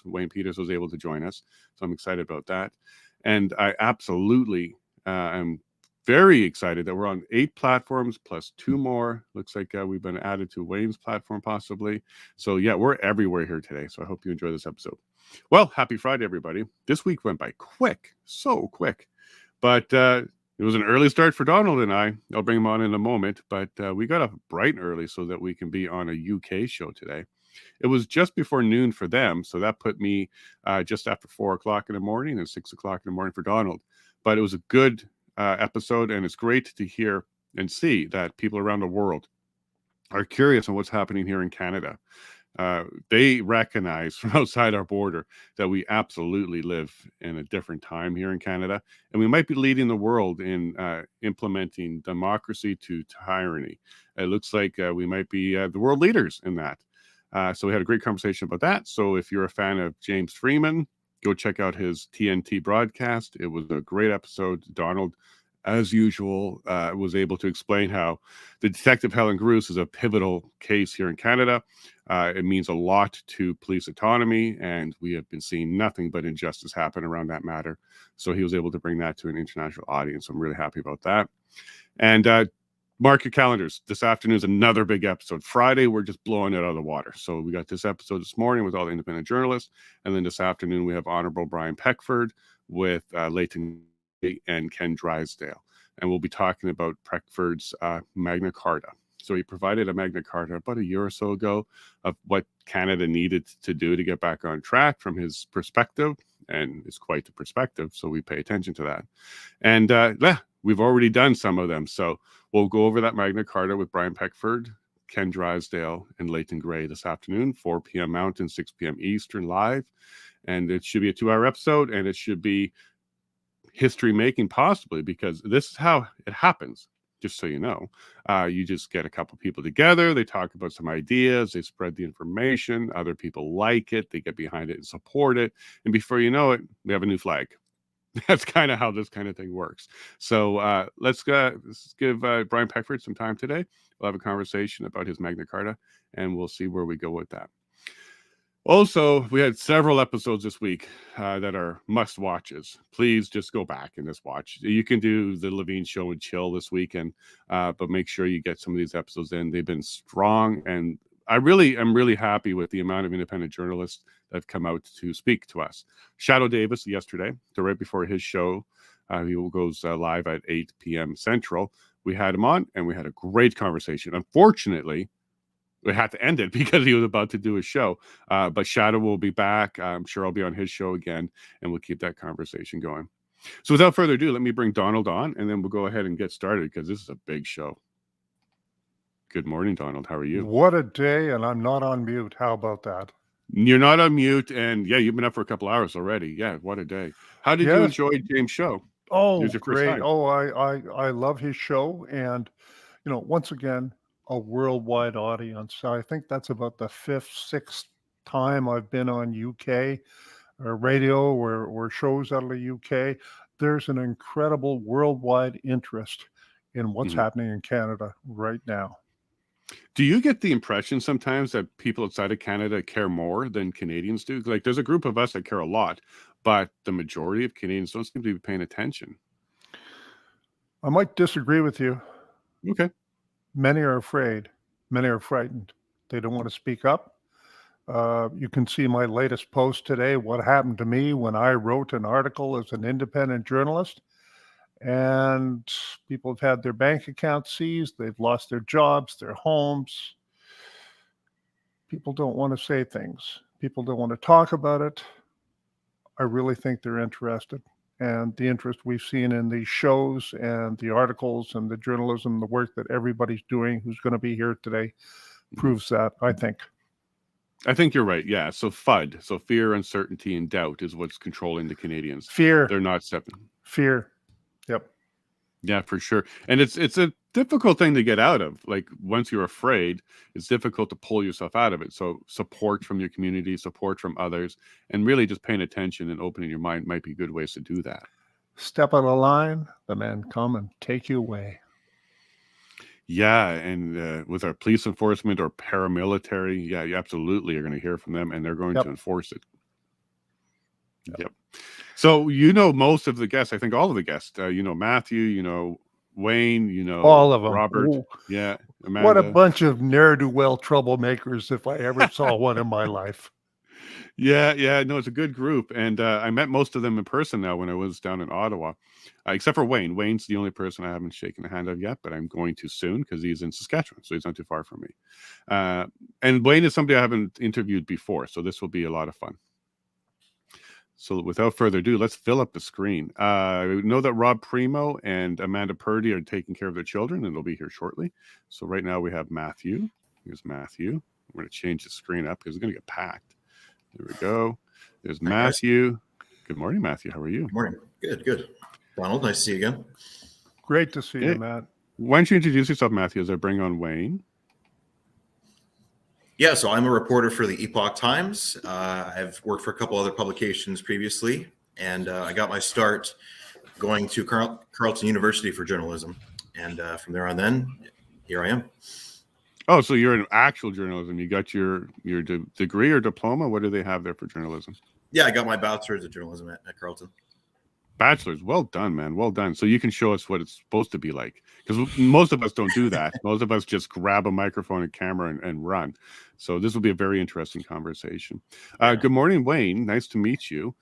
Wayne Peters was able to join us. So I'm excited about that. And I absolutely am very excited that we're on 8 platforms plus 2 more. Looks like we've been added to Wayne's platform possibly. So yeah, we're everywhere here today. So I hope you enjoy this episode. Well, happy Friday, everybody. This week went by quick, so quick. But it was an early start for Donald and I. I'll bring him on in a moment. But we got up bright and early so that we can be on a UK show today. It was just before noon for them. So that put me just after 4 o'clock in the morning and 6 o'clock in the morning for Donald. But it was a good episode, and it's great to hear and see that people around the world are curious on what's happening here in Canada. They recognize from outside our border that we absolutely live in a different time here in Canada, and we might be leading the world in implementing democracy to tyranny. It looks like we might be the world leaders in that. So we had a great conversation about that. So if you're a fan of James Freeman, go check out his TNT broadcast. It was a great episode. Donald, as usual, was able to explain how the Detective Helen Gruce is a pivotal case here in Canada. It means a lot to police autonomy, and we have been seeing nothing but injustice happen around that matter. So he was able to bring that to an international audience. I'm really happy about that. And mark your calendars. This afternoon is another big episode. Friday, we're just blowing it out of the water. So we got this episode this morning with all the independent journalists. And then this afternoon, we have Honorable Brian Peckford with Leighton and Ken Drysdale. And we'll be talking about Peckford's Magna Carta. So he provided a Magna Carta about a year or so ago of what Canada needed to do to get back on track from his perspective. And it's quite the perspective, so we pay attention to that. And we've already done some of them. So we'll go over that Magna Carta with Brian Peckford, Ken Drysdale, and Leighton Gray this afternoon, 4 p.m. Mountain, 6 p.m. Eastern live. And it should be a 2-hour episode, and it should be history making possibly, because this is how it happens. Just so you know, you just get a couple people together, they talk about some ideas, they spread the information, other people like it, they get behind it and support it, and before you know it, we have a new flag. That's kind of how this kind of thing works. So let's give Brian Peckford some time today. We'll have a conversation about his Magna Carta, and we'll see where we go with that. Also, we had several episodes this week that are must watches. Please just go back and just watch. You can do the Lavigne show and chill this weekend, but make sure you get some of these episodes in. They've been strong, and I really am really happy with the amount of independent journalists that have come out to speak to us. Shadow Davis yesterday, so right before his show, he goes live at 8 p.m. Central. We had him on, and we had a great conversation. Unfortunately, we had to end it because he was about to do a show. But Shadow will be back. I'm sure I'll be on his show again, and we'll keep that conversation going. So without further ado, let me bring Donald on, and then we'll go ahead and get started because this is a big show. Good morning, Donald. How are you? What a day, and I'm not on mute. How about that? You're not on mute, and yeah, you've been up for a couple hours already. Yeah, what a day. How did you enjoy James' show? Oh, great. Oh, I love his show, and, once again, a worldwide audience. I think that's about the 5th, 6th time I've been on UK radio or shows out of the UK. There's an incredible worldwide interest in what's happening in Canada right now. Do you get the impression sometimes that people outside of Canada care more than Canadians do? Like, there's a group of us that care a lot, but the majority of Canadians don't seem to be paying attention. I might disagree with you. Okay. Many are afraid. Many are frightened. They don't want to speak up. You can see my latest post today, what happened to me when I wrote an article as an independent journalist. And people have had their bank accounts seized. They've lost their jobs, their homes. People don't want to say things. People don't want to talk about it. I really think they're interested. And the interest we've seen in these shows and the articles and the journalism, the work that everybody's doing who's going to be here today proves that, I think. I think you're right. Yeah. So FUD, so fear, uncertainty, and doubt is what's controlling the Canadians. Fear. They're not stepping. Fear. Yep. Yeah, for sure. And it's a difficult thing to get out of. Like, once you're afraid, it's difficult to pull yourself out of it. So support from your community, support from others, and really just paying attention and opening your mind might be good ways to do that. Step out of line, the men come and take you away. Yeah, and with our police enforcement or paramilitary, yeah, you absolutely are going to hear from them, and they're going to Yep. enforce it. Yep. So you know most of the guests. I think all of the guests. You know Matthew. You know Wayne. You know All of them. Robert. Yeah, What a Amanda. bunch of ne'er-do-well troublemakers, if I ever saw one in my life. Yeah, yeah. No, it's a good group, and I met most of them in person now when I was down in Ottawa, except for Wayne. Wayne's the only person I haven't shaken a hand of yet, but I'm going to soon because he's in Saskatchewan, so he's not too far from me. Uh, and Wayne is somebody I haven't interviewed before, so this will be a lot of fun. So without further ado, let's fill up the screen. I know that Rob Primo and Amanda Purdy are taking care of their children, and they'll be here shortly. So right now we have Matthew. Here's Matthew. We're going to change the screen up because it's going to get packed. There we go. There's Matthew. Good morning, Matthew. How are you? Good morning. Good, good. Donald, nice to see you again. Great to see you, Matt. Why don't you introduce yourself, Matthew, as I bring on Wayne? Yeah, so I'm a reporter for the Epoch Times. I've worked for a couple other publications previously, and I got my start going to Carleton University for journalism. And from there on then, here I am. Oh, so you're in actual journalism. You got your degree or diploma? What do they have there for journalism? Yeah, I got my bachelor's of journalism at Carleton. Bachelor's. Well done, man. Well done. So you can show us what it's supposed to be like. Because most of us don't do that. Most of us just grab a microphone and camera and run. So this will be a very interesting conversation. Good morning, Wayne. Nice to meet you.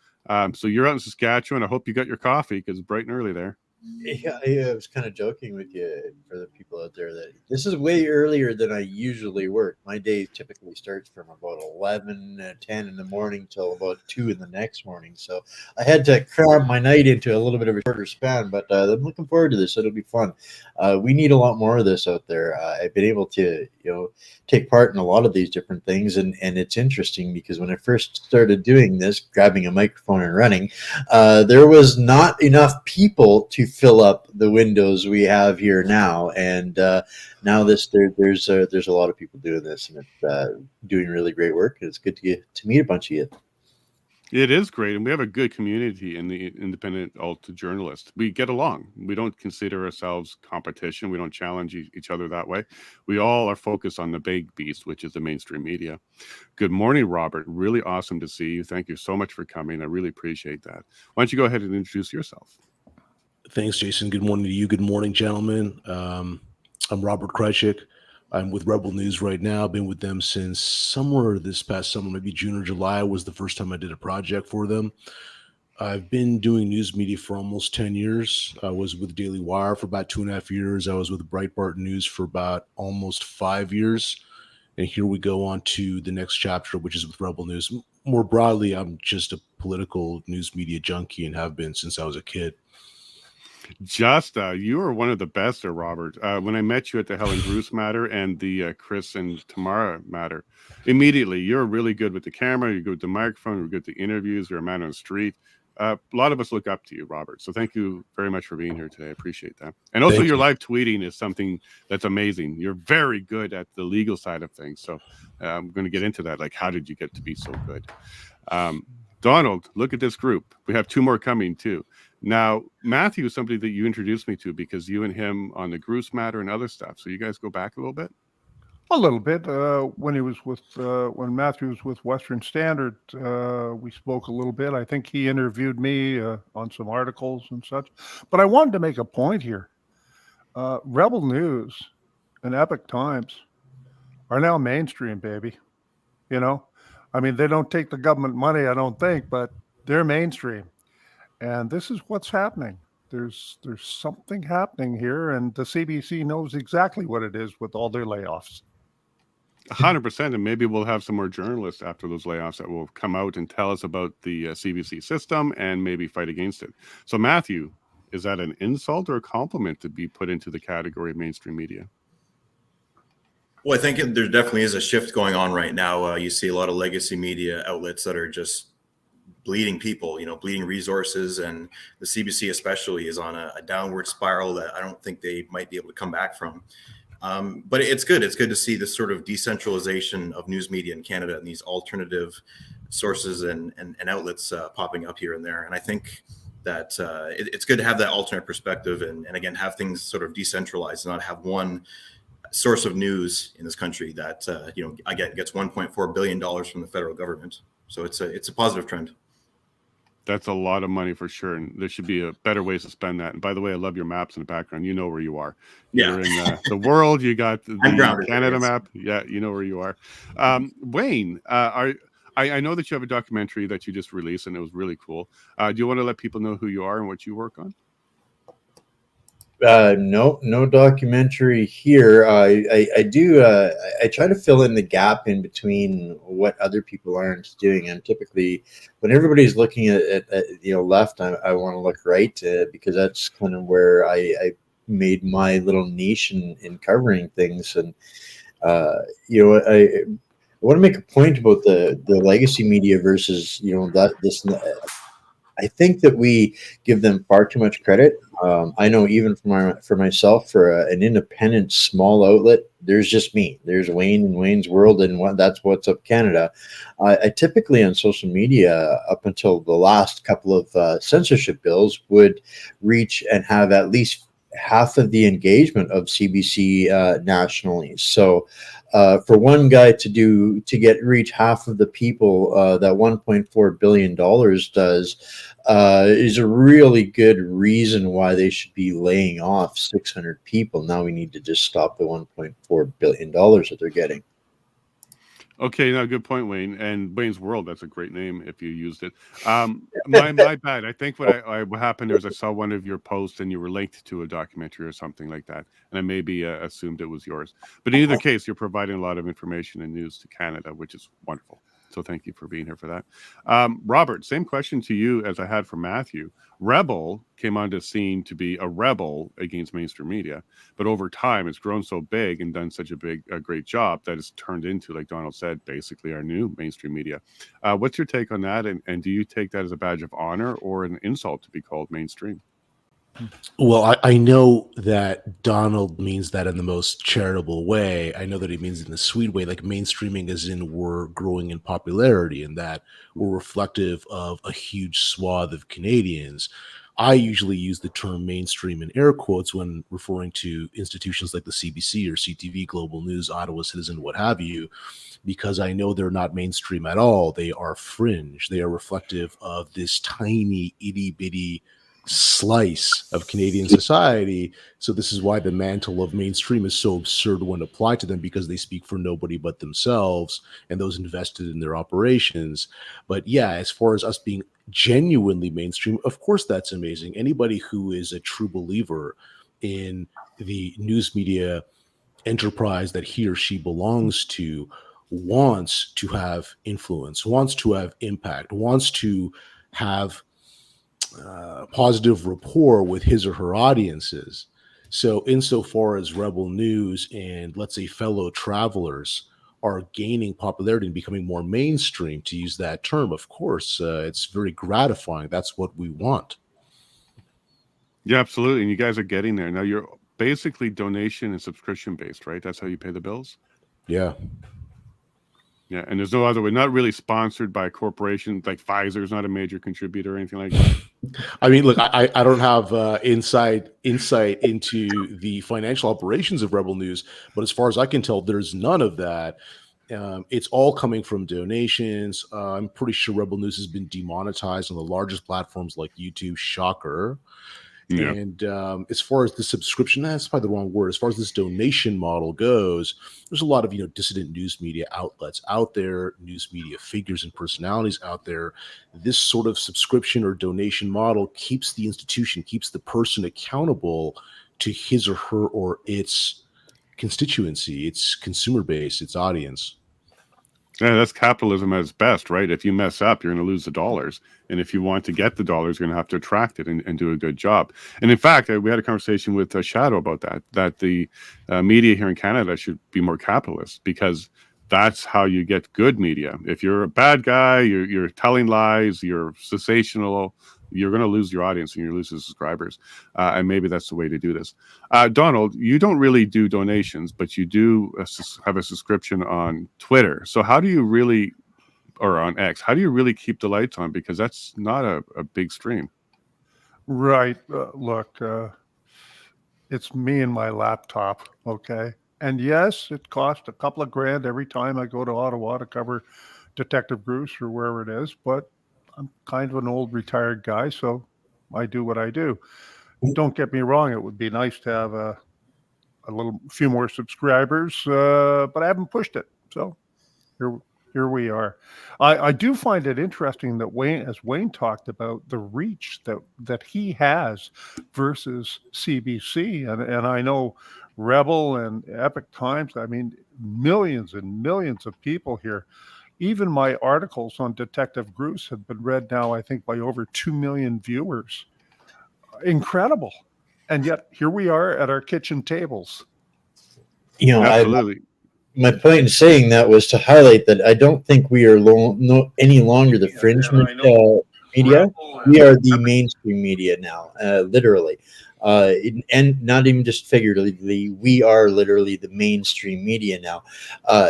So you're out in Saskatchewan. I hope you got your coffee because it's bright and early there. Yeah, I was kind of joking with you for the people out there that this is way earlier than I usually work. My day typically starts from about 11, 10 in the morning till about 2 in the next morning. So I had to cram my night into a little bit of a shorter span, but I'm looking forward to this. It'll be fun. We need a lot more of this out there. I've been able to, take part in a lot of these different things, and it's interesting because when I first started doing this, grabbing a microphone and running, there was not enough people to fill up the windows we have here now, and now there's a lot of people doing this, and it's doing really great work. It's good to meet a bunch of you. It is great, and we have a good community in the independent alt journalists. We get along. We don't consider ourselves competition. We don't challenge each other that way. We all are focused on the big beast, which is the mainstream media. Good morning, Robert. Really awesome to see you. Thank you so much for coming. I really appreciate that. Why don't you go ahead and introduce yourself? Thanks, Jason. Good morning to you. Good morning, gentlemen. I'm Robert Krychik. I'm with Rebel News right now. I've been with them since somewhere this past summer, maybe June or July was the first time I did a project for them. I've been doing news media for almost 10 years. I was with Daily Wire for about 2.5 years. I was with Breitbart News for about almost 5 years. And here we go on to the next chapter, which is with Rebel News. More broadly, I'm just a political news media junkie and have been since I was a kid. You are one of the best there, Robert. When I met you at the Helen Bruce matter and the Chris and Tamara matter, immediately you're really good with the camera, you're good with the microphone, you're good with the interviews, you're a man on the street. A lot of us look up to you, Robert. So thank you very much for being here today. I appreciate that. And also your live tweeting is something that's amazing. You're very good at the legal side of things. So I'm going to get into that. Like, how did you get to be so good? Donald, look at this group. We have 2 more coming too. Now, Matthew is somebody that you introduced me to because you and him on the Bruce matter and other stuff. So you guys go back a little bit? A little bit. When he was with, when Matthew was with Western Standard, we spoke a little bit. I think he interviewed me on some articles and such. But I wanted to make a point here. Rebel News and Epoch Times are now mainstream, baby. I mean, they don't take the government money, I don't think, but they're mainstream. And this is what's happening. There's something happening here, and the CBC knows exactly what it is with all their layoffs. 100%, and maybe we'll have some more journalists after those layoffs that will come out and tell us about the CBC system and maybe fight against it. So, Matthew, is that an insult or a compliment to be put into the category of mainstream media? Well, I think there definitely is a shift going on right now. You see a lot of legacy media outlets that are just bleeding people, bleeding resources, and the CBC especially is on a downward spiral that I don't think they might be able to come back from. But it's good. It's good to see this sort of decentralization of news media in Canada and these alternative sources and outlets popping up here and there. And I think that it's good to have that alternate perspective, and again, have things sort of decentralized, and not have one source of news in this country that again gets $1.4 billion from the federal government. So it's a positive trend. That's a lot of money for sure, and there should be a better ways to spend that. And by the way, I love your maps in the background. You know where you are. You're in the world. You got the Canada map. Yeah, you know where you are. Wayne, I know that you have a documentary that you just released, and it was really cool. Do you want to let people know who you are and what you work on? No documentary here. I do. I try to fill in the gap in between what other people aren't doing. And typically, when everybody's looking at left, I want to look right, because that's kind of where I made my little niche in covering things. And I want to make a point about the legacy media versus this. I think that we give them far too much credit. I know even for myself, for an independent small outlet, there's just me. There's Wayne and Wayne's World, and that's What's Up Canada. I typically on social media, up until the last couple of censorship bills, would reach and have at least half of the engagement of CBC nationally. So for one guy to reach half of the people that $1.4 billion does is a really good reason why they should be laying off 600 people. Now we need to just stop the $1.4 billion that they're getting. Okay, now good point, Wayne. And Wayne's World, that's a great name if you used it. My bad. I think what happened there is I saw one of your posts and you were linked to a documentary or something like that. And I maybe assumed it was yours. But in either case, you're providing a lot of information and news to Canada, which is wonderful. So thank you for being here for that. Robert, same question to you as I had for Matthew. Rebel came onto the scene to be a rebel against mainstream media, but over time it's grown so big and done such a great job that it's turned into, like Donald said, basically our new mainstream media. What's your take on that? And do you take that as a badge of honor or an insult to be called mainstream? Well, I know that Donald means that in the most charitable way. I know that he means it in a sweet way, like mainstreaming as in we're growing in popularity and that we're reflective of a huge swath of Canadians. I usually use the term mainstream in air quotes when referring to institutions like the CBC or CTV, Global News, Ottawa Citizen, what have you, because I know they're not mainstream at all. They are fringe. They are reflective of this tiny, itty bitty slice of Canadian society. So this is why the mantle of mainstream is so absurd when applied to them, because they speak for nobody but themselves and those invested in their operations. But yeah, as far as us being genuinely mainstream, of course that's amazing. Anybody who is a true believer in the news media enterprise that he or she belongs to wants to have influence, wants to have impact, wants to have positive rapport with his or her audiences. So insofar as Rebel News and, let's say, fellow travelers are gaining popularity and becoming more mainstream, to use that term, of course, it's very gratifying. That's what we want. Yeah, absolutely. And you guys are getting there. Now you're basically donation and subscription based, right? That's how you pay the bills? Yeah. Yeah, and there's no other way. Not really sponsored by a corporation like Pfizer's not a major contributor or anything like that. I mean, look, I don't have insight into the financial operations of Rebel News, but as far as I can tell, there's none of that. It's all coming from donations. I'm pretty sure Rebel News has been demonetized on the largest platforms like YouTube. Shocker. Yeah. And as far as the subscription, that's probably the wrong word. As far as this donation model goes, there's a lot of dissident news media outlets out there, news media figures and personalities out there. This sort of subscription or donation model keeps the institution, keeps the person accountable to his or her or its constituency, its consumer base, its audience. Yeah, that's capitalism at its best, right? If you mess up, you're going to lose the dollars. And if you want to get the dollars, you're going to have to attract it and do a good job. And in fact, we had a conversation with Shadow about that the media here in Canada should be more capitalist, because that's how you get good media. If you're a bad guy, you're telling lies, you're sensational, you're going to lose your audience and you lose the subscribers. And maybe that's the way to do this. Donald, you don't really do donations, but you do have a subscription on Twitter. So how do you really, or on X, how do you really keep the lights on? Because that's not a big stream. Right. Look, it's me and my laptop. Okay. And yes, it costs a couple of grand every time I go to Ottawa to cover Detective Bruce or wherever it is. But I'm kind of an old retired guy, so I do what I do. Don't get me wrong; it would be nice to have a few more subscribers, but I haven't pushed it. So here, here we are. I do find it interesting that Wayne, as Wayne talked about, the reach that he has versus CBC, and I know Rebel and Epic Times. I mean, millions and millions of people here. Even my articles on Detective Bruce have been read now, I think, by over 2 million viewers. Incredible. And yet here we are at our kitchen tables. You know, Absolutely. my point in saying that was to highlight that I don't think we are any longer the fringe media. We are the mainstream media now, literally. And not even just figuratively, we are literally the mainstream media now.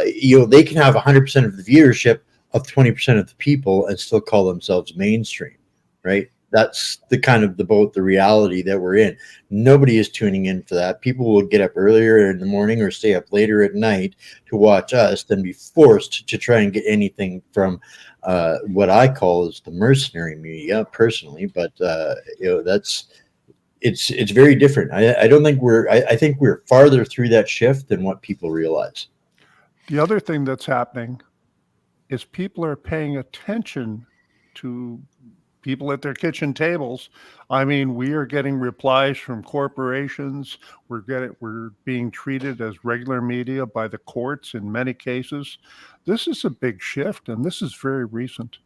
They can have 100% of the viewership of 20% of the people and still call themselves mainstream, right? That's the reality that we're in. Nobody is tuning in for that. People will get up earlier in the morning or stay up later at night to watch us than be forced to try and get anything from what I call is the mercenary media personally. But it's very different. I don't think I think we're farther through that shift than what people realize. The other thing that's happening is people are paying attention to people at their kitchen tables. I mean, we are getting replies from corporations. We're being treated as regular media by the courts in many cases. This is a big shift, and this is very recent.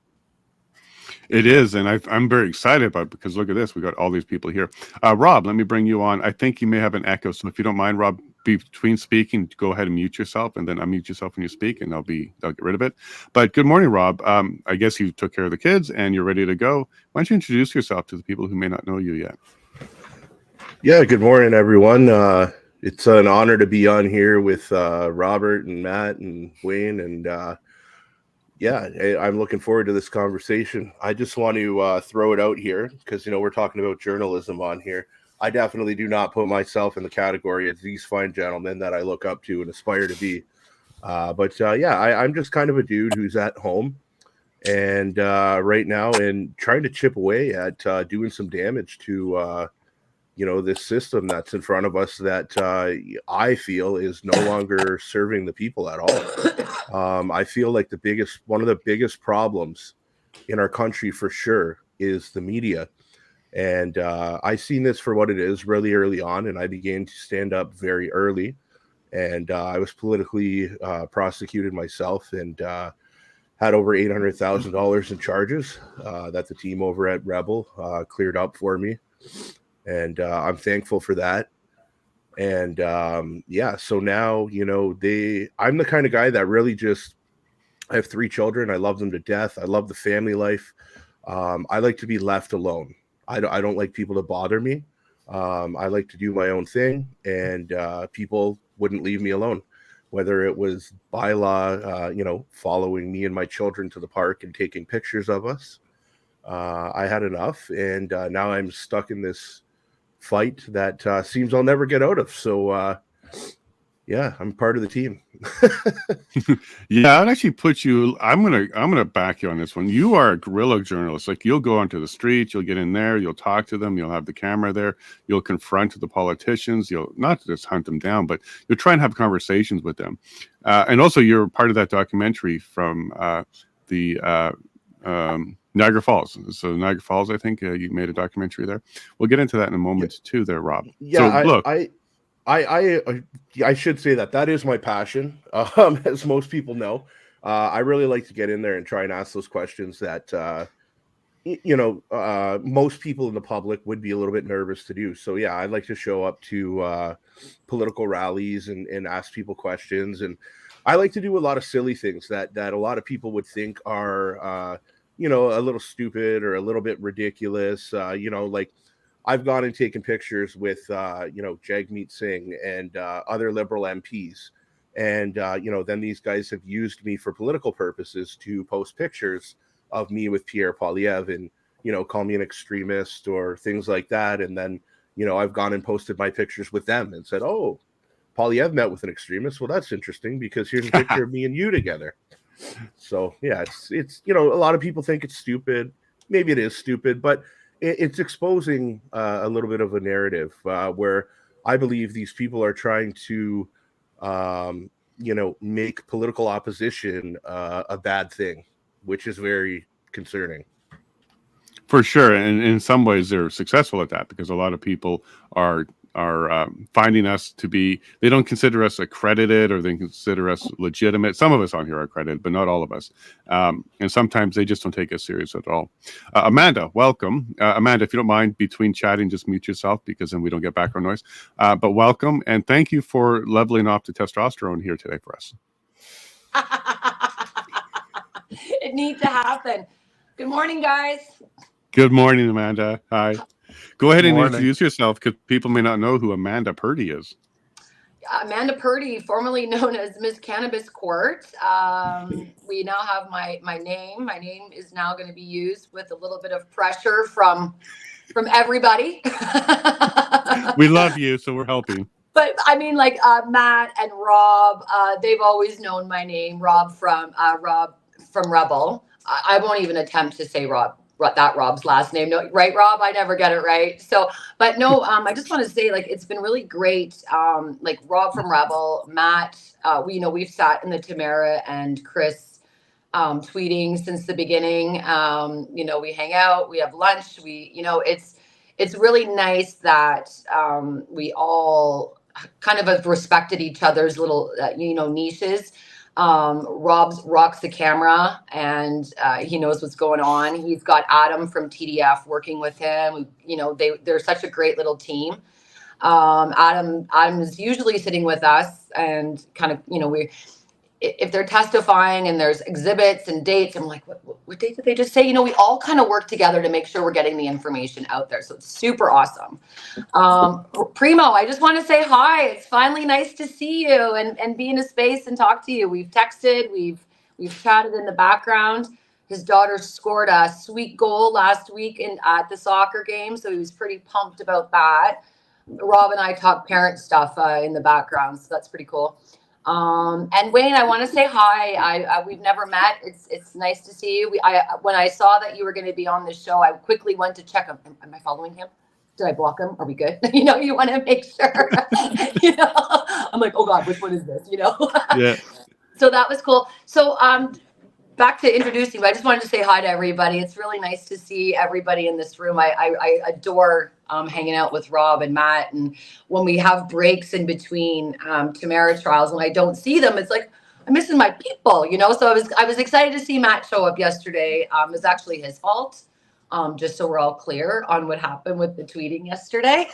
It is, and I'm very excited about it because look at this. We got all these people here. Rob, let me bring you on. I think you may have an echo, so if you don't mind, Rob, between speaking, go ahead and mute yourself, and then unmute yourself when you speak, and I'll get rid of it. But good morning, Rob. I guess you took care of the kids, and you're ready to go. Why don't you introduce yourself to the people who may not know you yet? Yeah, good morning, everyone. It's an honor to be on here with Robert and Matt and Wayne, and yeah, I'm looking forward to this conversation. I just want to throw it out here because, we're talking about journalism on here. I definitely do not put myself in the category of these fine gentlemen that I look up to and aspire to be. But yeah, I'm just kind of a dude who's at home and right now and trying to chip away at doing some damage to, this system that's in front of us that I feel is no longer serving the people at all. I feel like one of the biggest problems in our country for sure is the media. And I seen this for what it is really early on, and I began to stand up very early. And I was politically prosecuted myself and had over $800,000 in charges that the team over at Rebel cleared up for me. And I'm thankful for that. And yeah, so now, I'm the kind of guy that really I have 3 children. I love them to death. I love the family life. I like to be left alone. I don't like people to bother me. I like to do my own thing, and people wouldn't leave me alone. Whether it was by law, following me and my children to the park and taking pictures of us. I had enough, and now I'm stuck in this fight that seems I'll never get out of. So yeah, I'm part of the team. Yeah, I'd actually put you. I'm gonna back you on this one. You are a guerrilla journalist. Like you'll go onto the streets, you'll get in there, you'll talk to them, you'll have the camera there, you'll confront the politicians. You'll not just hunt them down, but you'll try and have conversations with them. And also, you're part of that documentary from the Niagara Falls. So Niagara Falls, I think you made a documentary there. We'll get into that in a moment too, there, Rob. Yeah, so look. I should say that is my passion, as most people know. I really like to get in there and try and ask those questions that, most people in the public would be a little bit nervous to do. So yeah, I'd like to show up to political rallies and ask people questions. And I like to do a lot of silly things that a lot of people would think are, a little stupid or a little bit ridiculous. Like I've gone and taken pictures with, Jagmeet Singh and other Liberal MPs. And, then these guys have used me for political purposes to post pictures of me with Pierre Poilievre. And, call me an extremist or things like that. And then, I've gone and posted my pictures with them and said, oh, Polyev met with an extremist. Well, that's interesting because here's a picture of me and you together. So yeah, it's a lot of people think it's stupid. Maybe it is stupid, but it's exposing a little bit of a narrative where I believe these people are trying to, make political opposition a bad thing, which is very concerning. For sure, and in some ways they're successful at that because a lot of people are finding us to be, they don't consider us accredited or they consider us legitimate. Some of us on here are accredited, but not all of us. And sometimes they just don't take us serious at all. Amanda, welcome. Amanda, if you don't mind, between chatting, just mute yourself because then we don't get background noise. But welcome, and thank you for leveling off the testosterone here today for us. It needs to happen. Good morning, guys. Good morning, Amanda. Hi. Go ahead and Morning. introduce yourself because people may not know who Amanda Purdy is. Amanda Purdy, formerly known as Miss Cannabis Court. We now have my name. My name is now going to be used with a little bit of pressure from everybody. We love you, so we're helping. But I mean, like Matt and Rob, they've always known my name. Rob from Rebel. I won't even attempt to say Rob's last name. No, right, Rob? I never get it right. So, but no, I just want to say, like, it's been really great. Like Rob from Rebel, Matt, we've sat in the Tamara and Chris tweeting since the beginning. We hang out, we have lunch, it's really nice that we all kind of have respected each other's little, niches. Rob rocks the camera and he knows what's going on. He's got Adam from TDF working with him. They're such a great little team. Adam is usually sitting with us and kind of, if they're testifying and there's exhibits and dates, I'm like, what date did they just say? We all kind of work together to make sure we're getting the information out there. So it's super awesome. Primo, I just want to say hi. It's finally nice to see you and be in a space and talk to you. We've texted, we've chatted in the background. His daughter scored a sweet goal last week at the soccer game, so he was pretty pumped about that. Rob and I talk parent stuff in the background, so that's pretty cool. And Wayne, I want to say hi. We've never met. It's nice to see you. When I saw that you were going to be on the show, I quickly went to check him. Am I following him? Did I block him? Are we good? You want to make sure. I'm like, oh God, which one is this? Yeah. So that was cool. So back to introducing you. I just wanted to say hi to everybody. It's really nice to see everybody in this room. I adore hanging out with Rob and Matt. And when we have breaks in between Tamara trials, when I don't see them, it's like, I'm missing my people, So I was excited to see Matt show up yesterday. It was actually his fault. Just so we're all clear on what happened with the tweeting yesterday.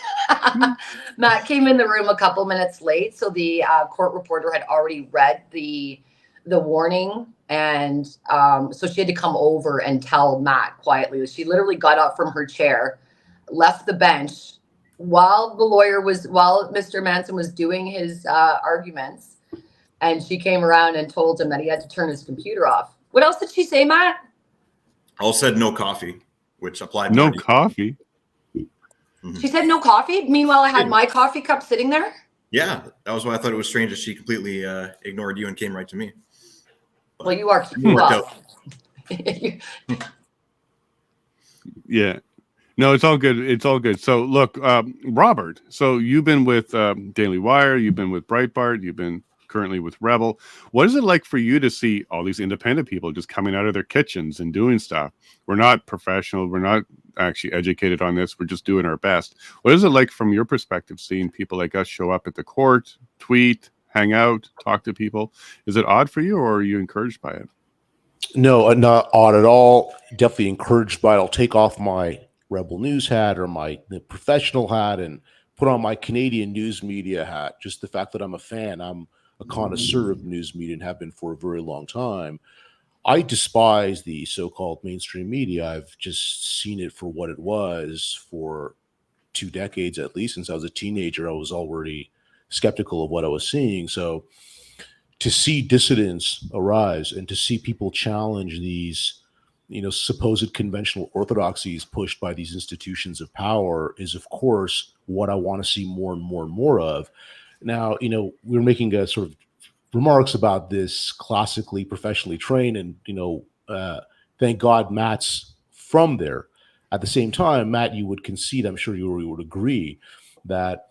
Matt came in the room a couple minutes late. So the court reporter had already read the warning. And so she had to come over and tell Matt quietly. She literally got up from her chair, left the bench while Mr. Manson was doing his arguments. And she came around and told him that he had to turn his computer off. What else did she say, Matt? All said no coffee, which applied. No coffee? She said no coffee. Meanwhile, I had my coffee cup sitting there. Yeah, that was why I thought it was strange that she completely ignored you and came right to me. But well, you are. Yeah. No, it's all good. It's all good. So look, Robert, so you've been with Daily Wire, you've been with Breitbart, you've been currently with Rebel. What is it like for you to see all these independent people just coming out of their kitchens and doing stuff? We're not professional. We're not actually educated on this. We're just doing our best. What is it like from your perspective, seeing people like us show up at the court, tweet, hang out, talk to people? Is it odd for you, or are you encouraged by it? No, not odd at all. Definitely encouraged by it. I'll take off my Rebel News hat or my professional hat and put on my Canadian news media hat. Just the fact that I'm a fan. I'm a connoisseur of news media and have been for a very long time. I despise the so-called mainstream media. I've just seen it for what it was for 2 decades at least. Since I was a teenager, I was already skeptical of what I was seeing. So to see dissidents arise and to see people challenge these supposed conventional orthodoxies pushed by these institutions of power is, of course, what I want to see more and more and more of. Now, we're making a sort of remarks about this classically, professionally trained, and thank God Matt's from there. At the same time, Matt, you would concede, I'm sure you would agree, that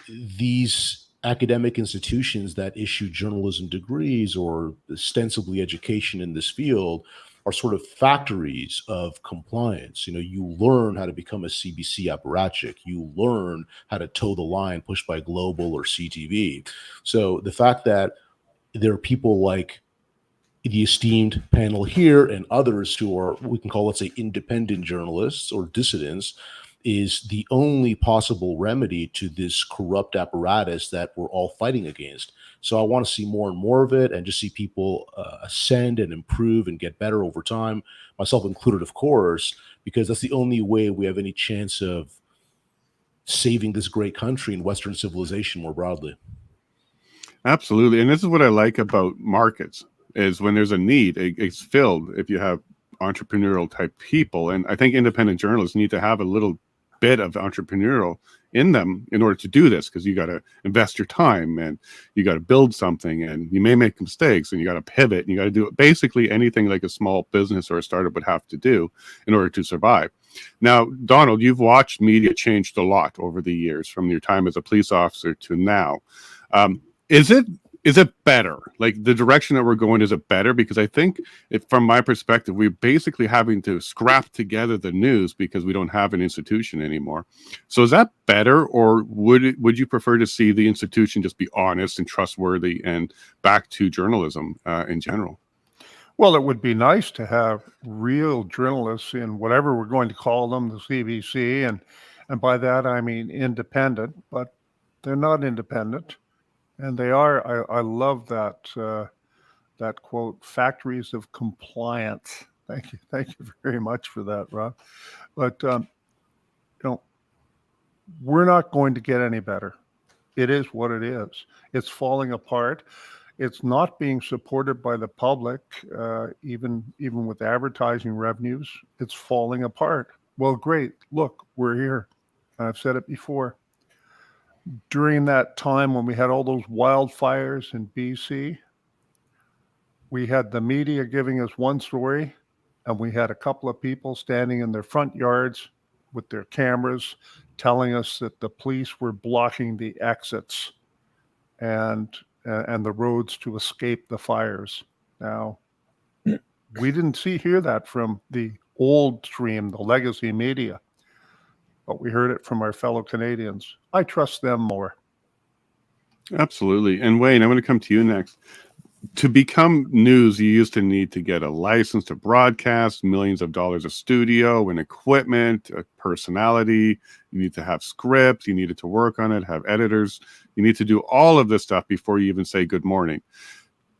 these academic institutions that issue journalism degrees or ostensibly education in this field are sort of factories of compliance. You learn how to become a CBC apparatchik. You learn how to toe the line pushed by Global or CTV. So the fact that there are people like the esteemed panel here and others who are, we can call, let's say, independent journalists or dissidents, is the only possible remedy to this corrupt apparatus that we're all fighting against. So I want to see more and more of it, and just see people ascend and improve and get better over time, myself included, of course, because that's the only way we have any chance of saving this great country and Western civilization more broadly. Absolutely. And this is what I like about markets, is when there's a need, it's filled if you have entrepreneurial type people. And I think independent journalists need to have a little bit of entrepreneurial in them in order to do this, because you got to invest your time and you got to build something, and you may make mistakes, and you got to pivot, and you got to do basically anything like a small business or a startup would have to do in order to survive. Now, Donald, you've watched media changed a lot over the years, from your time as a police officer to now. Is it better? Like, the direction that we're going, is it better? Because I think, from my perspective, we're basically having to scrap together the news because we don't have an institution anymore. So is that better, or would you prefer to see the institution just be honest and trustworthy and back to journalism in general? Well, it would be nice to have real journalists in whatever we're going to call them, the CBC, and by that I mean independent, but they're not independent. And they are, I love that quote, factories of compliance. Thank you very much for that, Rob. But, we're not going to get any better. It is what it is. It's falling apart. It's not being supported by the public, even with advertising revenues. It's falling apart. Well, great. Look, we're here. I've said it before. During that time when we had all those wildfires in BC, we had the media giving us one story, and we had a couple of people standing in their front yards with their cameras telling us that the police were blocking the exits and the roads to escape the fires. Now, we didn't hear that from the old stream, the legacy media, but we heard it from our fellow Canadians. I trust them more. Absolutely. And Wayne, I'm going to come to you next. To become news, you used to need to get a license to broadcast, millions of dollars of studio and equipment, a personality. You need to have scripts. You needed to work on it, have editors. You need to do all of this stuff before you even say good morning.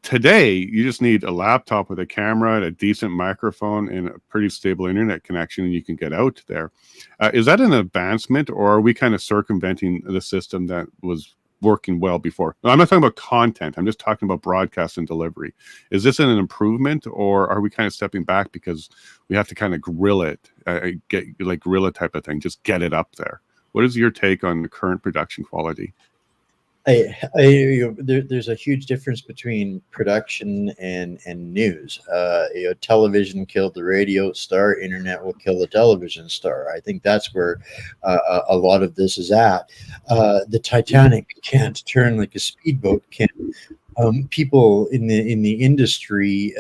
Today, you just need a laptop with a camera, a decent microphone, and a pretty stable internet connection, and you can get out there. Is that an advancement, or are we kind of circumventing the system that was working well before? No, I'm not talking about content. I'm just talking about broadcast and delivery. Is this an improvement, or are we kind of stepping back because we have to kind of grill it, get like guerrilla type of thing, just get it up there? What is your take on the current production quality? There's a huge difference between production and news. Television killed the radio star. Internet will kill the television star. I think that's where a lot of this is at. The Titanic can't turn like a speedboat can. People in the industry,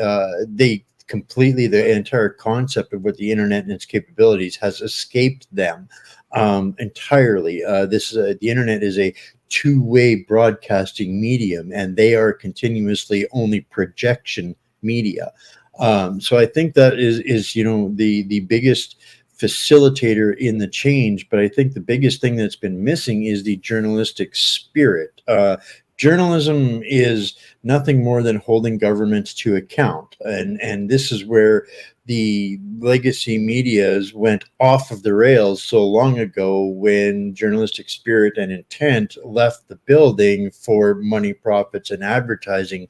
they completely, the entire concept of what the internet and its capabilities has escaped them entirely. The internet is a two-way broadcasting medium, and they are continuously only projection media. So I think that is the biggest facilitator in the change. But I think the biggest thing that's been missing is the journalistic spirit. Journalism is nothing more than holding governments to account, and this is where the legacy medias went off of the rails so long ago when journalistic spirit and intent left the building for money, profits, and advertising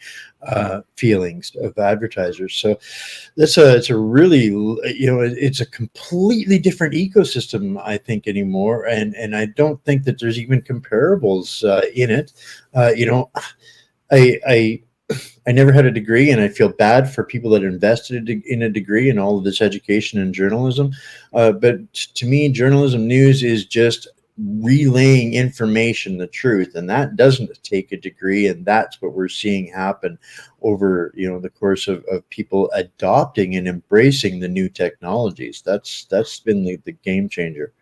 feelings of advertisers. So it's a really, it's a completely different ecosystem, I think, anymore. And I don't think that there's even comparables in it. I never had a degree, and I feel bad for people that invested in a degree in all of this education in journalism. But to me, journalism news is just relaying information, the truth, and that doesn't take a degree. And that's what we're seeing happen over the course of people adopting and embracing the new technologies. That's been the game changer.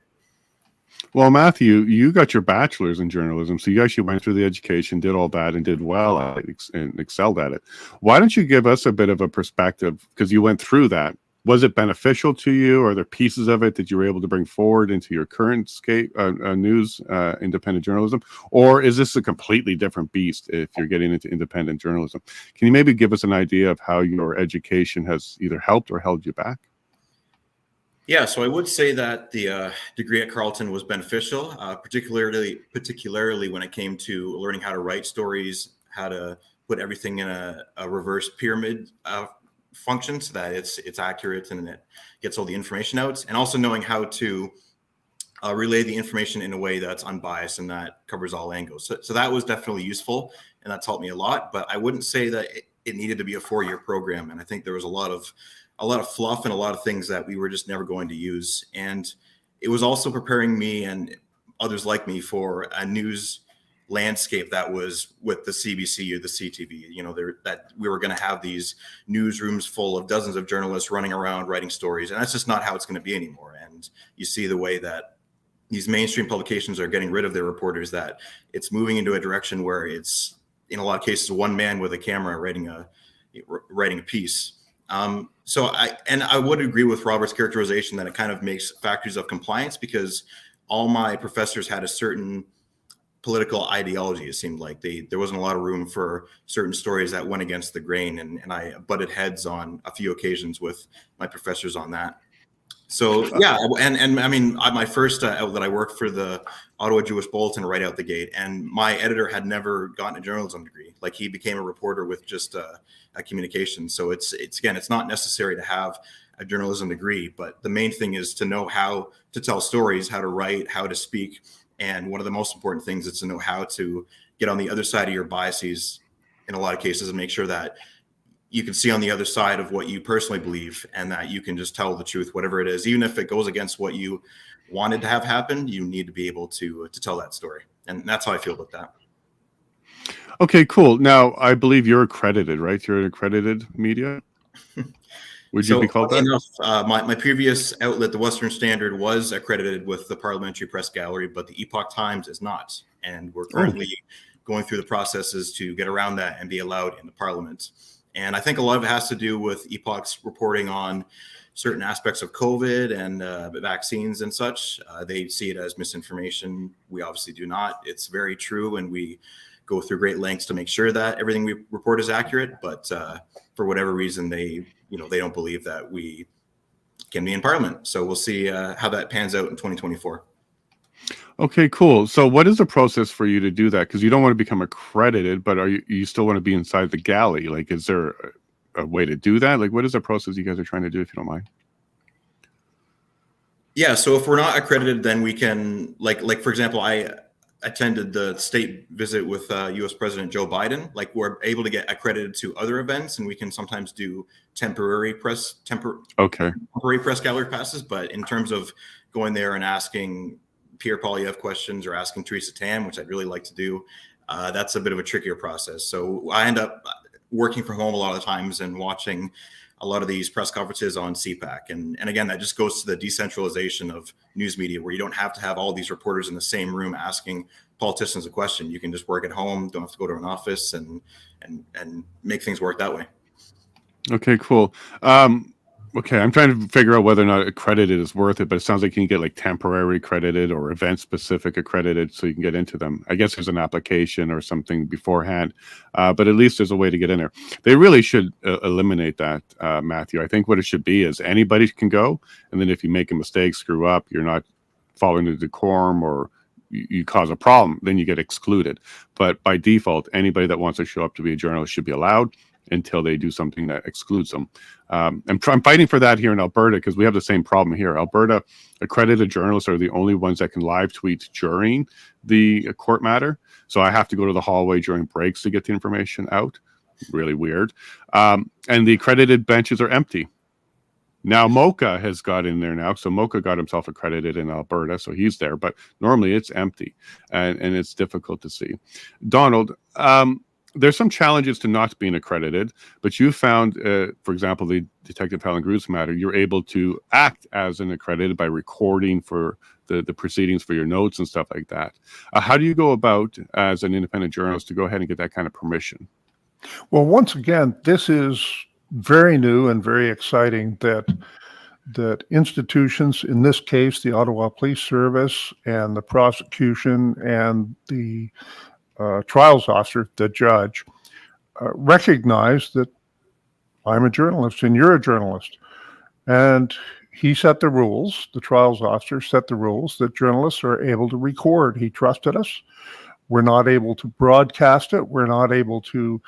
Well, Matthew, you got your bachelor's in journalism, so you actually went through the education, did all that, and did well at it, and excelled at it. Why don't you give us a bit of a perspective, because you went through that? Was it beneficial to you? Are there pieces of it that you were able to bring forward into your current news, independent journalism? Or is this a completely different beast if you're getting into independent journalism? Can you maybe give us an idea of how your education has either helped or held you back? Yeah, so I would say that the degree at Carleton was beneficial, particularly when it came to learning how to write stories, how to put everything in a reverse pyramid function so that it's accurate and it gets all the information out, and also knowing how to relay the information in a way that's unbiased and that covers all angles. So that was definitely useful, and that taught me a lot. But I wouldn't say that it needed to be a 4-year program, and I think there was a lot of fluff and a lot of things that we were just never going to use. And it was also preparing me and others like me for a news landscape that was with the CBC or the CTV, that we were going to have these newsrooms full of dozens of journalists running around writing stories. And that's just not how it's going to be anymore. And you see the way that these mainstream publications are getting rid of their reporters, that it's moving into a direction where it's, in a lot of cases, one man with a camera writing a piece. So I would agree with Robert's characterization that it kind of makes factories of compliance, because all my professors had a certain political ideology. It seemed like there wasn't a lot of room for certain stories that went against the grain, and I butted heads on a few occasions with my professors on that. So yeah, and I mean, my first outlet, I worked for the Ottawa Jewish Bulletin right out the gate, and my editor had never gotten a journalism degree. Like, he became a reporter with just a communication. So it's not necessary to have a journalism degree, but the main thing is to know how to tell stories, how to write, how to speak, and one of the most important things is to know how to get on the other side of your biases in a lot of cases, and make sure that you can see on the other side of what you personally believe, and that you can just tell the truth, whatever it is, even if it goes against what you wanted to have happen. You need to be able to tell that story, and that's how I feel about that. Okay, cool. Now, I believe you're accredited, right? You're an accredited media. Would you be called that? Enough, my previous outlet, the Western Standard, was accredited with the Parliamentary Press Gallery, but the Epoch Times is not, and we're currently going through the processes to get around that and be allowed in the Parliament. And I think a lot of it has to do with Epoch's reporting on certain aspects of COVID and vaccines and such. They see it as misinformation. We obviously do not. It's very true, and we go through great lengths to make sure that everything we report is accurate. But for whatever reason, they don't believe that we can be in Parliament. So we'll see how that pans out in 2024. Okay, cool. So what is the process for you to do that? Because you don't want to become accredited, but you still want to be inside the galley? Like, is there a way to do that? Like, what is the process you guys are trying to do, if you don't mind? Yeah, so if we're not accredited, then we can, like for example, I attended the state visit with U.S. President Joe Biden. Like, we're able to get accredited to other events, and we can sometimes do temporary press gallery passes. But in terms of going there and asking Pierre Poilievre questions or asking Theresa Tam, which I'd really like to do, that's a bit of a trickier process. So I end up working from home a lot of the times and watching a lot of these press conferences on CPAC. And again, that just goes to the decentralization of news media, where you don't have to have all these reporters in the same room asking politicians a question. You can just work at home, don't have to go to an office, and make things work that way. Okay, cool. Okay, I'm trying to figure out whether or not accredited is worth it, but it sounds like you can get like temporary accredited or event specific accredited so you can get into them. I guess there's an application or something beforehand, but at least there's a way to get in there. They really should eliminate that, Matthew. I think what it should be is anybody can go, and then if you make a mistake, screw up, you're not following the decorum or you cause a problem, then you get excluded. But by default, anybody that wants to show up to be a journalist should be allowed until they do something that excludes them. I'm fighting for that here in Alberta because we have the same problem here. Alberta accredited journalists are the only ones that can live tweet during the court matter. So I have to go to the hallway during breaks to get the information out. Really weird. And the accredited benches are empty. Now Mocha has got in there now. So Mocha got himself accredited in Alberta. So he's there. But normally it's empty and it's difficult to see. Donald, there's some challenges to not being accredited, but you found, for example, the Detective Helen Gru's matter, you're able to act as an accredited by recording for the proceedings for your notes and stuff like that. How do you go about, as an independent journalist, to go ahead and get that kind of permission? Well, once again, this is very new and very exciting that institutions, in this case, the Ottawa Police Service and the prosecution and the trials officer, the judge, recognize that I'm a journalist and you're a journalist. And he set the rules, the trials officer set the rules that journalists are able to record. He trusted us. We're not able to broadcast it. We're not able to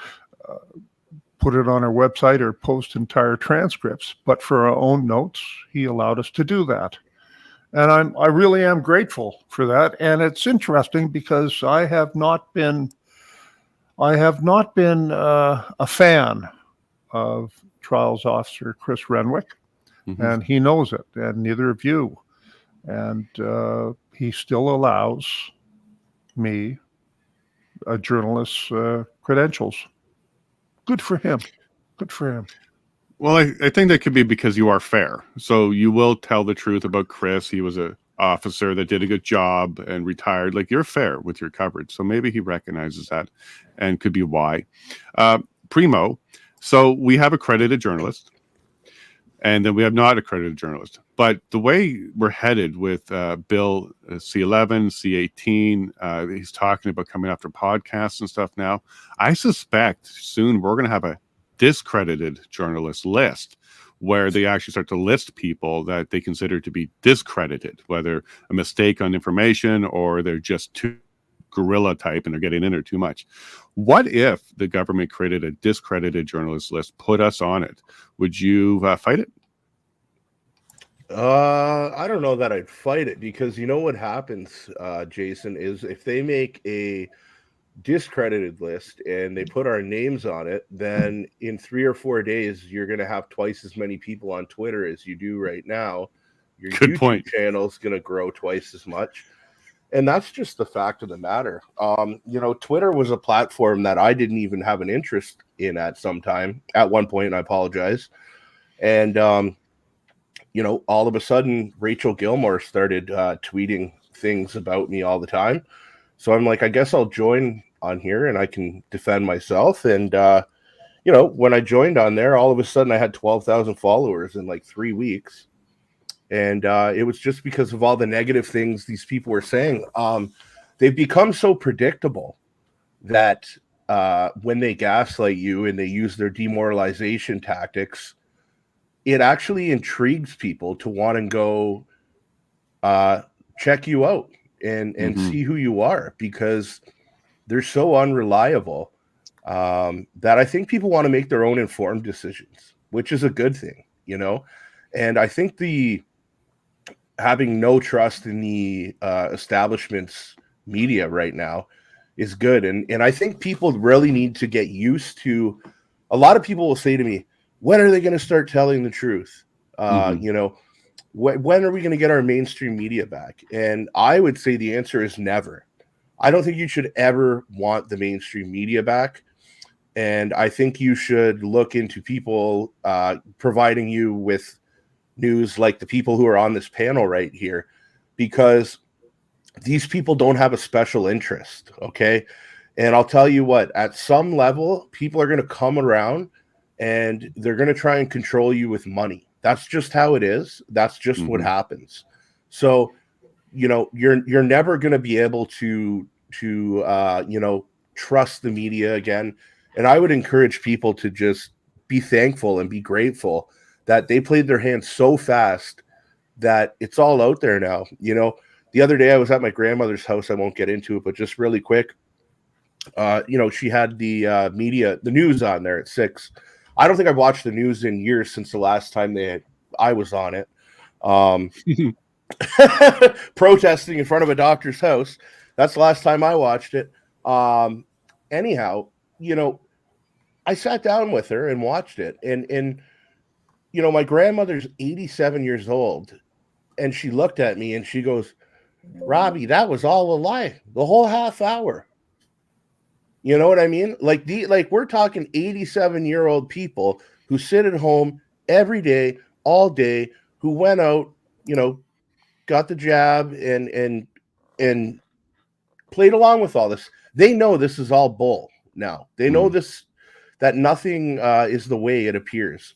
put it on our website or post entire transcripts. But for our own notes, he allowed us to do that. And I really am grateful for that. And it's interesting because I have not been a fan of trials officer Chris Renwick, and he knows it, and neither of you. And he still allows me a journalist's credentials. Good for him. Good for him. Well, I think that could be because you are fair. So you will tell the truth about Chris. He was an officer that did a good job and retired. Like, you're fair with your coverage. So maybe he recognizes that and could be why. Primo, so we have accredited journalists and then we have not accredited journalists. But the way we're headed with Bill C11, C18, he's talking about coming after podcasts and stuff now. I suspect soon we're going to have a discredited journalist list where they actually start to list people that they consider to be discredited, whether a mistake on information or they're just too guerrilla type and they're getting in there too much. What if the government created a discredited journalist list, put us on it? Would you fight it? I don't know that I'd fight it because you know what happens, Jason, is if they make a discredited list and they put our names on it, then in 3 or 4 days you're going to have twice as many people on Twitter as you do right now. Your Good YouTube point. channel is going to grow twice as much, and that's just the fact of the matter. Twitter was a platform that I didn't even have an interest in at one point, and I apologize. And all of a sudden Rachel Gilmore started tweeting things about me all the time. So I'm like, I guess I'll join on here and I can defend myself. And, when I joined on there, all of a sudden I had 12,000 followers in like 3 weeks. And it was just because of all the negative things these people were saying. They've become so predictable that when they gaslight you and they use their demoralization tactics, it actually intrigues people to want to go check you out and see who you are, because they're so unreliable that I think people want to make their own informed decisions, which is a good thing, And I think having no trust in the establishment's media right now is good. And I think people really need to get used to, a lot of people will say to me, when are they going to start telling the truth? When are we going to get our mainstream media back? And I would say the answer is never. I don't think you should ever want the mainstream media back. And I think you should look into people providing you with news like the people who are on this panel right here, because these people don't have a special interest, okay? And I'll tell you what, at some level, people are going to come around and they're going to try and control you with money, That's just how it is. That's just what Mhm. happens. So, you know, you're never going to be able to you know, trust the media again. And I would encourage people to just be thankful and be grateful that they played their hand so fast that it's all out there now. You know, the other day I was at my grandmother's house. I won't get into it, but just really quick, you know, she had the the news on there at 6. I don't think I've watched the news in years since the last time I was on it. Protesting in front of a doctor's house. That's the last time I watched it. Anyhow, you know, I sat down with her and watched it, and you know, my grandmother's 87 years old, and she looked at me and she goes, "Robbie, that was all a lie. The whole half hour." You know what I mean? Like we're talking 87-year-old people who sit at home every day, all day, who went out, you know, got the jab and played along with all this. They know this is all bull now. They know this, that nothing is the way it appears.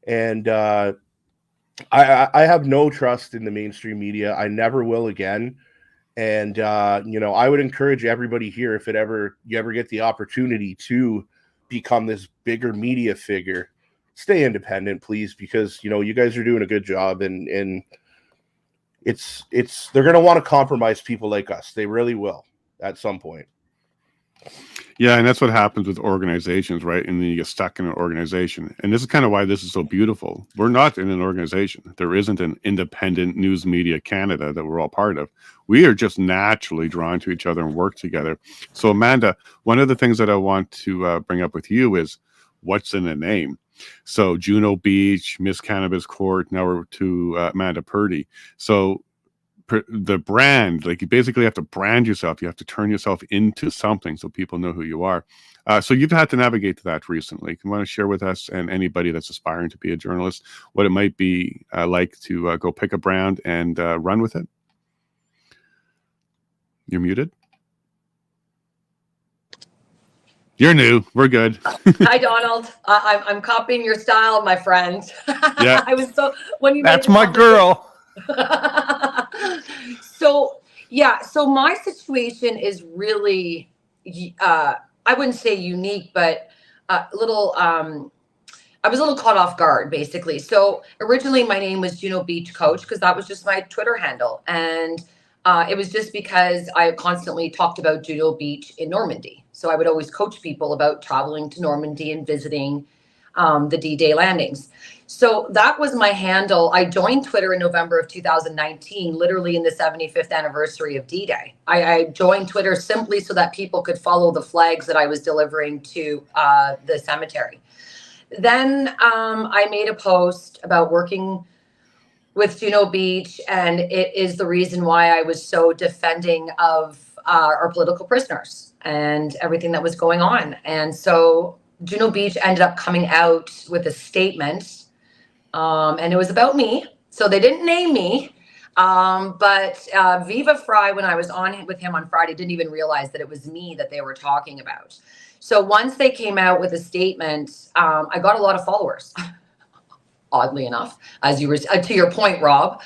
And I have no trust in the mainstream media. I never will again. And you know, I would encourage everybody here, if you ever get the opportunity to become this bigger media figure, stay independent, please, because you know, you guys are doing a good job, and it's they're going to want to compromise people like us. They really will at some point. Yeah, and that's what happens with organizations, right? And then you get stuck in an organization. And this is kind of why this is so beautiful. We're not in an organization. There isn't an independent news media Canada that we're all part of. We are just naturally drawn to each other and work together. So, Amanda, one of the things that I want to bring up with you is what's in a name. So, Juno Beach, Miss Cannabis Court, now we're to Amanda Purdy. So, the brand, like you basically have to brand yourself. You have to turn yourself into something so people know who you are. So you've had to navigate that recently. You want to share with us and anybody that's aspiring to be a journalist what it might be like to go pick a brand and run with it? You're muted. You're new. We're good. Hi, Donald. I'm copying your style, my friend. Yeah. I was so when you. That's my girl. So yeah, so my situation is really I wouldn't say unique, but a little I was a little caught off guard, basically. So originally my name was Juno Beach Coach because that was just my Twitter handle, and it was just because I constantly talked about Juno Beach in Normandy. So I would always coach people about traveling to Normandy and visiting the D-Day landings. So that was my handle. I joined Twitter in November of 2019, literally in the 75th anniversary of D-Day. I joined Twitter simply so that people could follow the flags that I was delivering to the cemetery. Then I made a post about working with Juno Beach, and it is the reason why I was so defending of our political prisoners and everything that was going on. And so Juno Beach ended up coming out with a statement, and it was about me. So they didn't name me, but Viva Fry, when I was on with him on Friday, didn't even realize that it was me that they were talking about. So once they came out with a statement, I got a lot of followers, oddly enough, as you were to your point, Rob.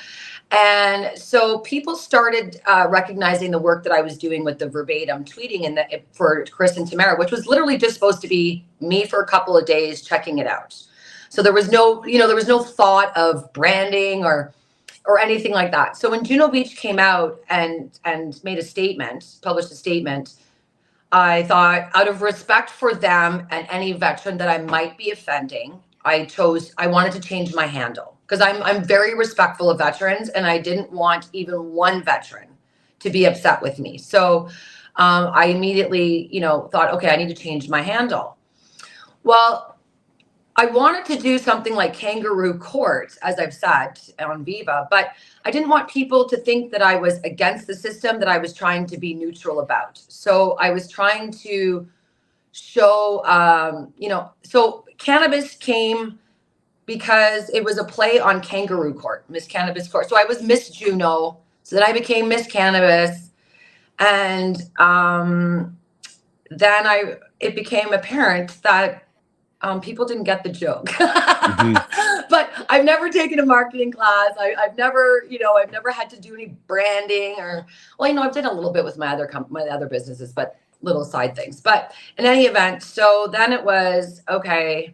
And so people started recognizing the work that I was doing with the verbatim tweeting and for Chris and Tamara, which was literally just supposed to be me for a couple of days checking it out. So there was no, there was no thought of branding or anything like that. So when Juno Beach came out and made a statement, published a statement, I thought, out of respect for them and any veteran that I might be offending, I wanted to change my handle because I'm very respectful of veterans, and I didn't want even one veteran to be upset with me. So I immediately, thought, okay, I need to change my handle. Well, I wanted to do something like Kangaroo Court, as I've said on Viva, but I didn't want people to think that I was against the system, that I was trying to be neutral about. So I was trying to show, so cannabis came because it was a play on Kangaroo Court, Miss Cannabis Court. So I was Miss Juno, so then I became Miss Cannabis. And then it became apparent that people didn't get the joke. But I've never taken a marketing class. I've never had to do any branding or, well, I've done a little bit with my other businesses, but little side things. But in any event, so then it was, okay,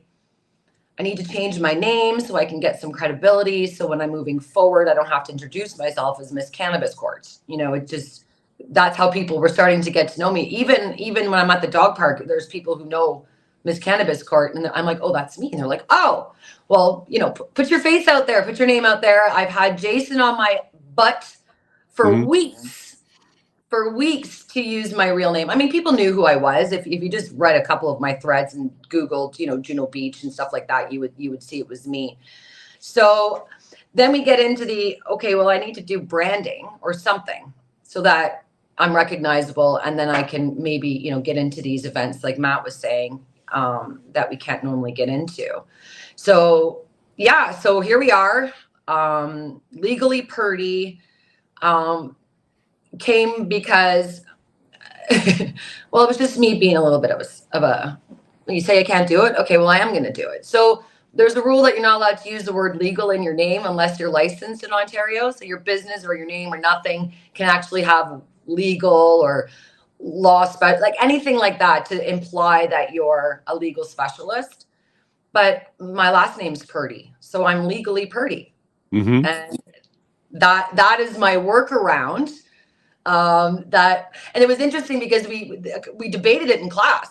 I need to change my name so I can get some credibility. So when I'm moving forward, I don't have to introduce myself as Miss Cannabis Court. It just, that's how people were starting to get to know me. Even when I'm at the dog park, there's people who know Miss Cannabis Court, and I'm like, oh, that's me. And they're like, oh, well, put your face out there, put your name out there. I've had Jason on my butt for weeks to use my real name. I mean, people knew who I was. If you just read a couple of my threads and Googled, Juno Beach and stuff like that, you would see it was me. So then we get into okay, well, I need to do branding or something so that I'm recognizable, and then I can maybe, get into these events like Matt was saying, that we can't normally get into. So yeah, so here we are, Legally Purdy, came because, well, it was just me being a little bit of a, when you say I can't do it, okay, well, I am going to do it. So there's a rule that you're not allowed to use the word legal in your name unless you're licensed in Ontario. So your business or your name or nothing can actually have legal or law, like anything like that to imply that you're a legal specialist. But my last name's Purdy, so I'm Legally Purdy. And that is my workaround. And it was interesting because we debated it in class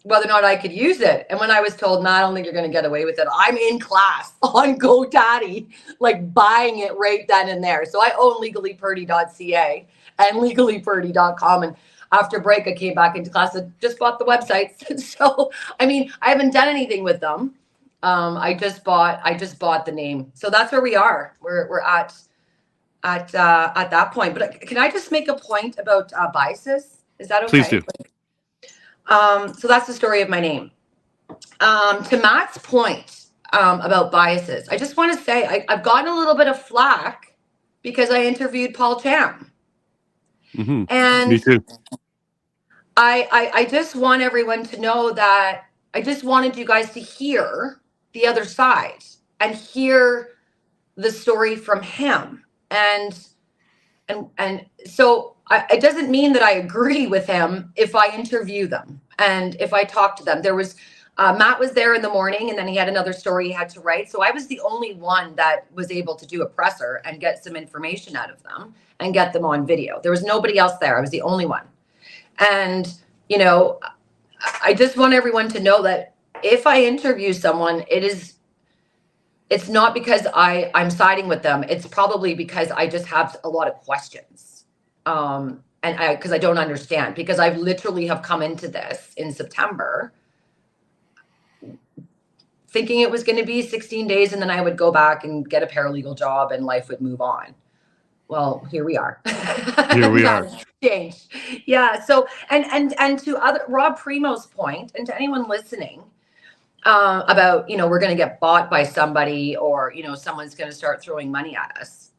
whether or not I could use it. And when I was told, no, I don't think you're going to get away with it, I'm in class on GoDaddy, like buying it right then and there. So I own legallypurdy.ca and legallypurdy.com. And after break, I came back into class and just bought the websites. So, I mean, I haven't done anything with them. I just bought the name. So that's where we are. We're at that point. But can I just make a point about biases? Is that okay? Please do. So that's the story of my name. To Matt's point about biases, I just want to say I've gotten a little bit of flack because I interviewed Paul Cham. And me too. I just want everyone to know that I just wanted you guys to hear the other side and hear the story from him. And so it doesn't mean that I agree with him if I interview them and if I talk to them. There was Matt was there in the morning, and then he had another story he had to write. So I was the only one that was able to do a presser and get some information out of them and get them on video. There was nobody else there. I was the only one. And, I just want everyone to know that if I interview someone, it's not because I'm siding with them. It's probably because I just have a lot of questions. And because I don't understand, because I've literally have come into this in September thinking it was going to be 16 days and then I would go back and get a paralegal job and life would move on. Well, here we are. Here we are. Changed. Yeah. So, and to Rob Primo's point, and to anyone listening, about, we're going to get bought by somebody or, someone's going to start throwing money at us.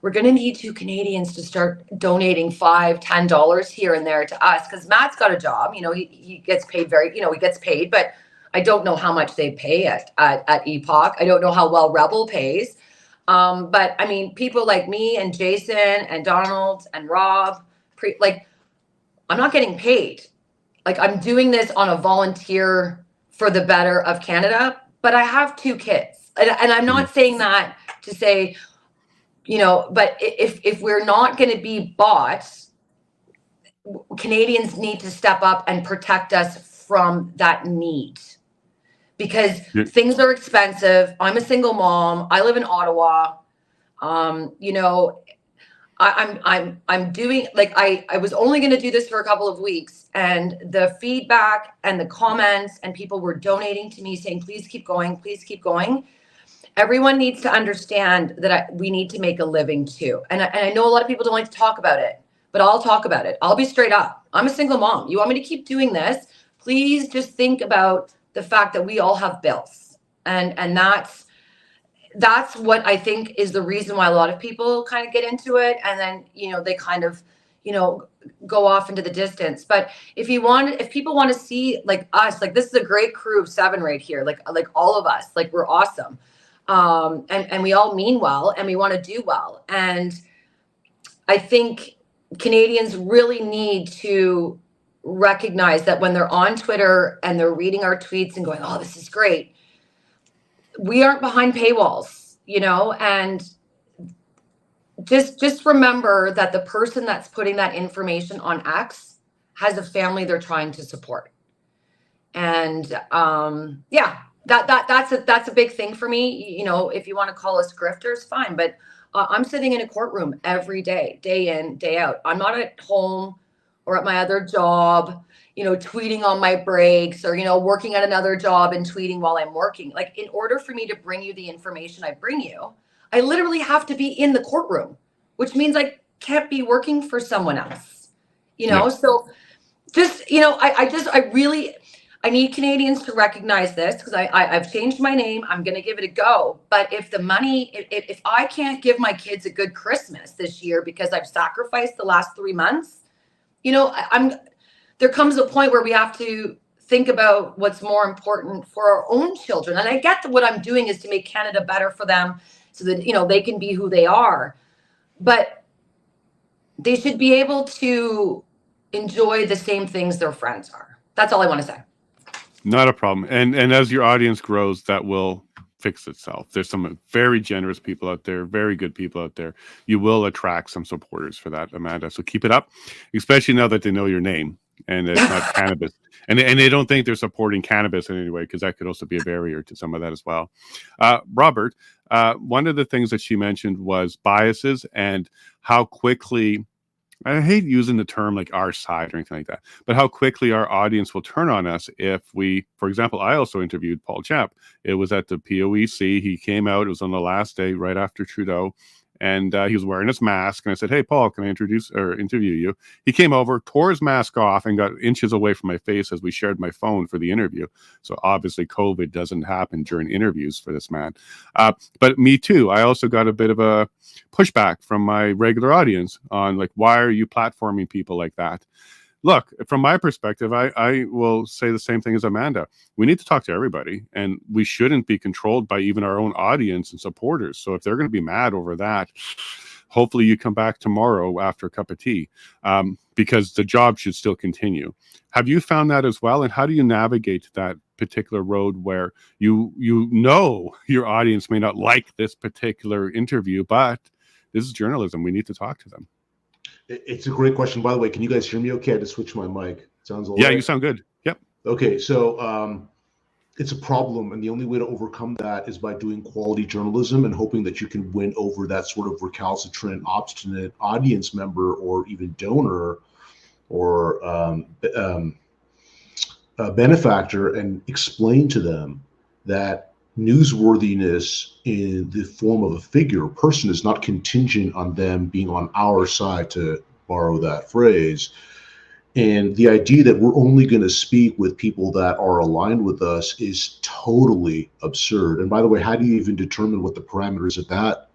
We're going to need you Canadians to start donating $5, $10 here and there to us. Cause Matt's got a job, he gets paid he gets paid, but I don't know how much they pay at Epoch. I don't know how well Rebel pays. But I mean, people like me and Jason and Donald and Rob, I'm not getting paid. Like, I'm doing this on a volunteer for the better of Canada, but I have 2 kids. And I'm not saying that to say, but if we're not going to be bought, Canadians need to step up and protect us from that need. Because things are expensive. I'm a single mom. I live in Ottawa. I'm doing, I was only going to do this for a couple of weeks, and the feedback and the comments and people were donating to me saying, please keep going, please keep going. Everyone needs to understand that we need to make a living too. And I know a lot of people don't like to talk about it, but I'll talk about it. I'll be straight up. I'm a single mom. You want me to keep doing this? Please just think about the fact that we all have bills. And that's what I think is the reason why a lot of people kind of get into it. And then, they kind of, go off into the distance. But if people want to see like us, like this is a great crew of 7 right here, like all of us, like we're awesome. And we all mean well and we want to do well. And I think Canadians really need to recognize that when they're on Twitter and they're reading our tweets and going, oh, this is great, we aren't behind paywalls, and just remember that the person that's putting that information on X has a family they're trying to support. And that's a big thing for me. If you want to call us grifters, fine, but I'm sitting in a courtroom every day in, day out. I'm not at home or at my other job, tweeting on my breaks, or, working at another job and tweeting while I'm working. Like, in order for me to bring you the information I bring you, I literally have to be in the courtroom, which means I can't be working for someone else, Yeah. So just, I need Canadians to recognize this, because I've changed my name. I'm going to give it a go. But if the money, if I can't give my kids a good Christmas this year because I've sacrificed the last 3 months, there comes a point where we have to think about what's more important for our own children. And I get that what I'm doing is to make Canada better for them so that, they can be who they are. But they should be able to enjoy the same things their friends are. That's all I want to say. Not a problem. And as your audience grows, that will fix itself. There's some very generous people out there, very good people out there. You will attract some supporters for that, Amanda. So keep it up, especially now that they know your name and it's not cannabis. And they don't think they're supporting cannabis in any way, because that could also be a barrier to some of that as well. Robert, one of the things that she mentioned was biases and how quickly, I hate using the term like our side or anything like that, but how quickly our audience will turn on us if we, for example, I also interviewed Paul Champ. It was at the POEC. He came out, it was on the last day right after Trudeau, and he was wearing his mask. And I said, hey, Paul, can I interview you? He came over, tore his mask off, and got inches away from my face as we shared my phone for the interview. So obviously COVID doesn't happen during interviews for this man. But me too. I also got a bit of a pushback from my regular audience on, like, why are you platforming people like that? Look, from my perspective, I will say the same thing as Amanda. We need to talk to everybody, and we shouldn't be controlled by even our own audience and supporters. So if they're going to be mad over that, hopefully you come back tomorrow after a cup of tea, because the job should still continue. Have you found that as well? And how do you navigate that particular road where your audience may not like this particular interview, but this is journalism. We need to talk to them. It's a great question. By the way, can you guys hear me okay? I had to switch my mic. Sounds all Yeah, right. you sound good. Yep. Okay, so it's a problem, and the only way to overcome that is by doing quality journalism and hoping that you can win over that sort of recalcitrant, obstinate audience member or even donor or benefactor, and explain to them that newsworthiness in the form of a figure or person is not contingent on them being on our side, to borrow that phrase. And the idea that we're only going to speak with people that are aligned with us is totally absurd. And by the way, how do you even determine what the parameters of that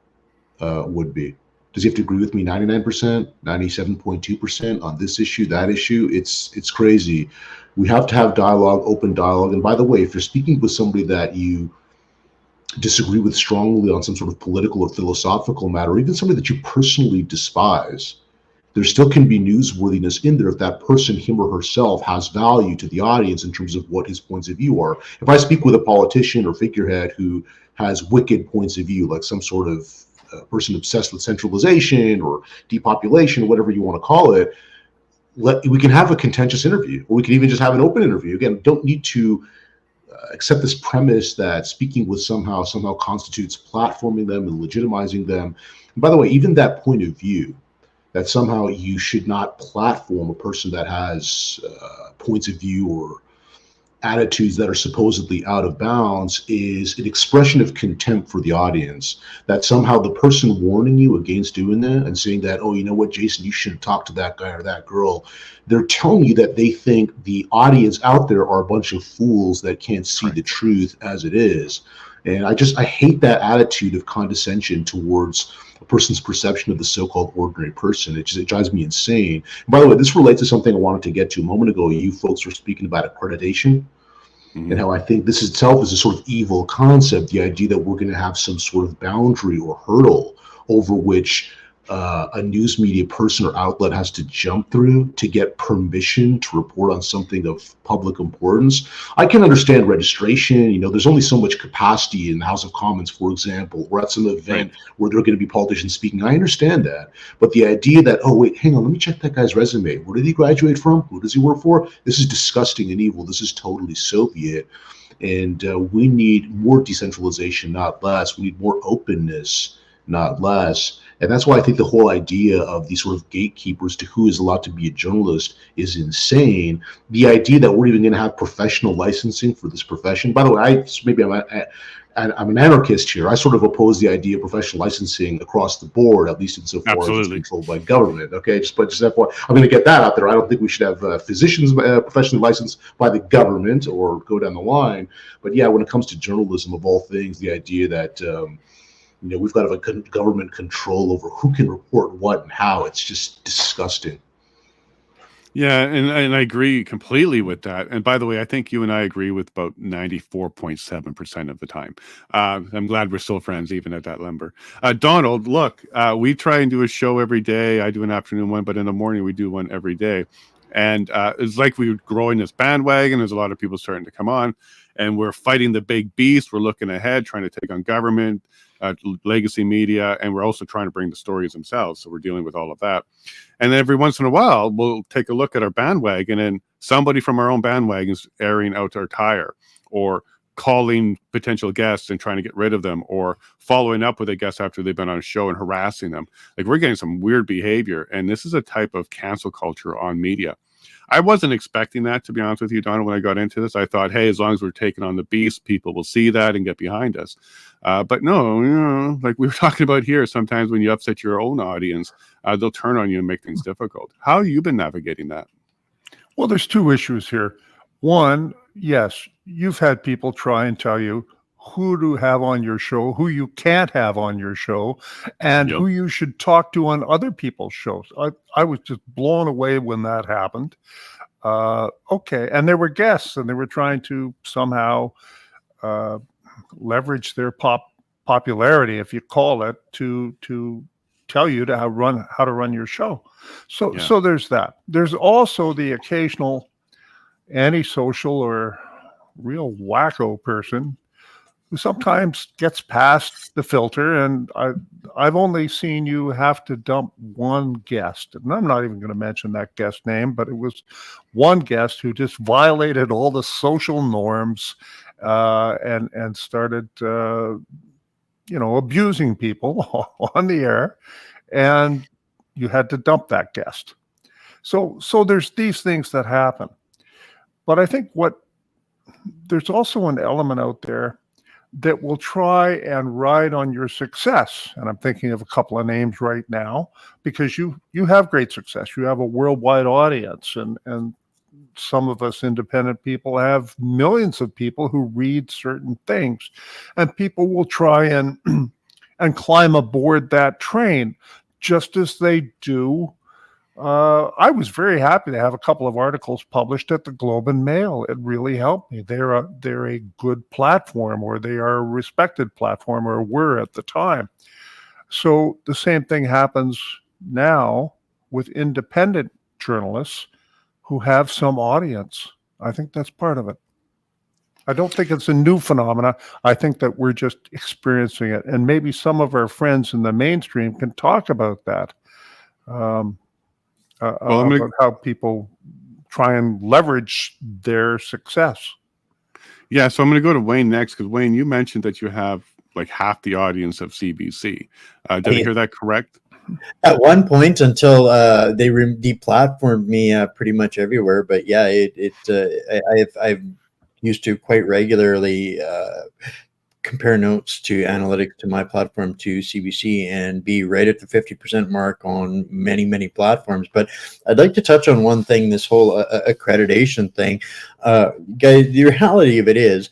would be? Does he have to agree with me 99%, 97.2% on this issue, that issue? It's crazy. We have to have dialogue, open dialogue. And by the way, if you're speaking with somebody that you disagree with strongly on some sort of political or philosophical matter, or even somebody that you personally despise, there still can be newsworthiness in there if that person, him or herself, has value to the audience in terms of what his points of view are. If I speak with a politician or figurehead who has wicked points of view, like some sort of person obsessed with centralization or depopulation or whatever you want to call it, we can have a contentious interview, or we can even just have an open interview. Again, don't need to accept this premise that speaking with somehow constitutes platforming them and legitimizing them. And by the way, even that point of view, that somehow you should not platform a person that has points of view or attitudes that are supposedly out of bounds, is an expression of contempt for the audience. That somehow the person warning you against doing that and saying that, oh, you know what, Jason, you shouldn't talk to that guy or that girl, they're telling you that they think the audience out there are a bunch of fools that can't see the truth as it is. And I hate that attitude of condescension towards a person's perception of the so-called ordinary person. It drives me insane. And by the way, this relates to something I wanted to get to a moment ago. You folks were speaking about accreditation. And how I think this itself is a sort of evil concept, the idea that we're going to have some sort of boundary or hurdle over which a news media person or outlet has to jump through to get permission to report on something of public importance. I can understand registration. You know, there's only so much capacity in the House of Commons, for example, or at some event where there are going to be politicians speaking. I understand that. But the idea that, oh, wait, hang on, let me check that guy's resume. Where did he graduate from? Who does he work for? This is disgusting and evil. This is totally Soviet. And we need more decentralization, not less. We need more openness, not less. And that's why I think the whole idea of these sort of gatekeepers to who is allowed to be a journalist is insane. The idea that we're even going to have professional licensing for this profession. By the way, I'm an anarchist here. I sort of oppose the idea of professional licensing across the board, at least insofar as it's controlled by government. Okay, just that point, I'm going to get that out there. I don't think we should have physicians professionally licensed by the government or go down the line. But yeah, when it comes to journalism, of all things, the idea that you know, we've got to have a government control over who can report what and how. It's just disgusting. Yeah, and I agree completely with that. And by the way, I think you and I agree with about 94.7% of the time. I'm glad we're still friends, even at that number. Donald, look, we try and do a show every day. I do an afternoon one, but in the morning we do one every day. And it's like we're growing this bandwagon. There's a lot of people starting to come on, and we're fighting the big beast. We're looking ahead, trying to take on government, legacy media, and we're also trying to bring the stories themselves. So we're dealing with all of that. And then every once in a while, we'll take a look at our bandwagon, and somebody from our own bandwagon is airing out our tire, or calling potential guests and trying to get rid of them, or following up with a guest after they've been on a show and harassing them. Like, we're getting some weird behavior, and this is a type of cancel culture on media. I wasn't expecting that, to be honest with you, Donna. When I got into this, I thought, hey, as long as we're taking on the beast, people will see that and get behind us. But no, you know, like we were talking about here, sometimes when you upset your own audience, they'll turn on you and make things difficult. How have you been navigating that? Well, there's two issues here. One, yes, you've had people try and tell you who to have on your show, who you can't have on your show, and who you should talk to on other people's shows. I was just blown away when that happened. Okay, and there were guests, and they were trying to somehow leverage their popularity, if you call it, to tell you how to run your show. So there's that. There's also the occasional antisocial or real wacko person who sometimes gets past the filter, and I've only seen you have to dump one guest, and I'm not even going to mention that guest name, but it was one guest who just violated all the social norms and started abusing people on the air, and you had to dump that guest. So there's these things that happen. But I think there's also an element out there that will try and ride on your success. And I'm thinking of a couple of names right now, because you have great success. You have a worldwide audience, and some of us independent people have millions of people who read certain things, and people will try and climb aboard that train, just as they do. I was very happy to have a couple of articles published at the Globe and Mail. It really helped me. They're a good platform, or they are a respected platform, or were at the time. So the same thing happens now with independent journalists who have some audience. I think that's part of it. I don't think it's a new phenomena. I think that we're just experiencing it. And maybe some of our friends in the mainstream can talk about that. About how people try and leverage their success. Yeah, so I'm going to go to Wayne next, because Wayne, you mentioned that you have like half the audience of CBC. Did I hear that correct? At one point, until they deplatformed me pretty much everywhere. But yeah, I've used to quite regularly compare notes to analytics to my platform to CBC and be right at the 50% mark on many, many platforms. But I'd like to touch on one thing, this whole accreditation thing. Guys, the reality of it is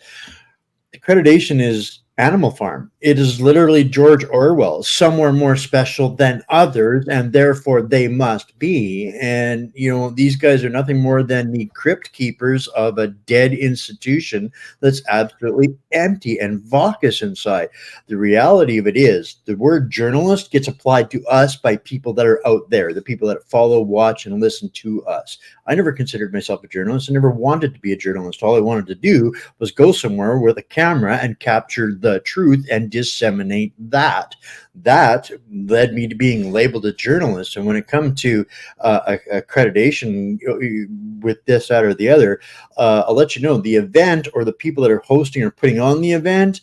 accreditation is Animal Farm. It is literally George Orwell. Some are more special than others, and therefore they must be. And, these guys are nothing more than the crypt keepers of a dead institution that's absolutely empty and vacuous inside. The reality of it is the word journalist gets applied to us by people that are out there, the people that follow, watch, and listen to us. I never considered myself a journalist. I never wanted to be a journalist. All I wanted to do was go somewhere with a camera and capture the truth and disseminate that. That led me to being labeled a journalist. And when it comes to accreditation with this, that, or the other, I'll let you know the event or the people that are hosting or putting on the event,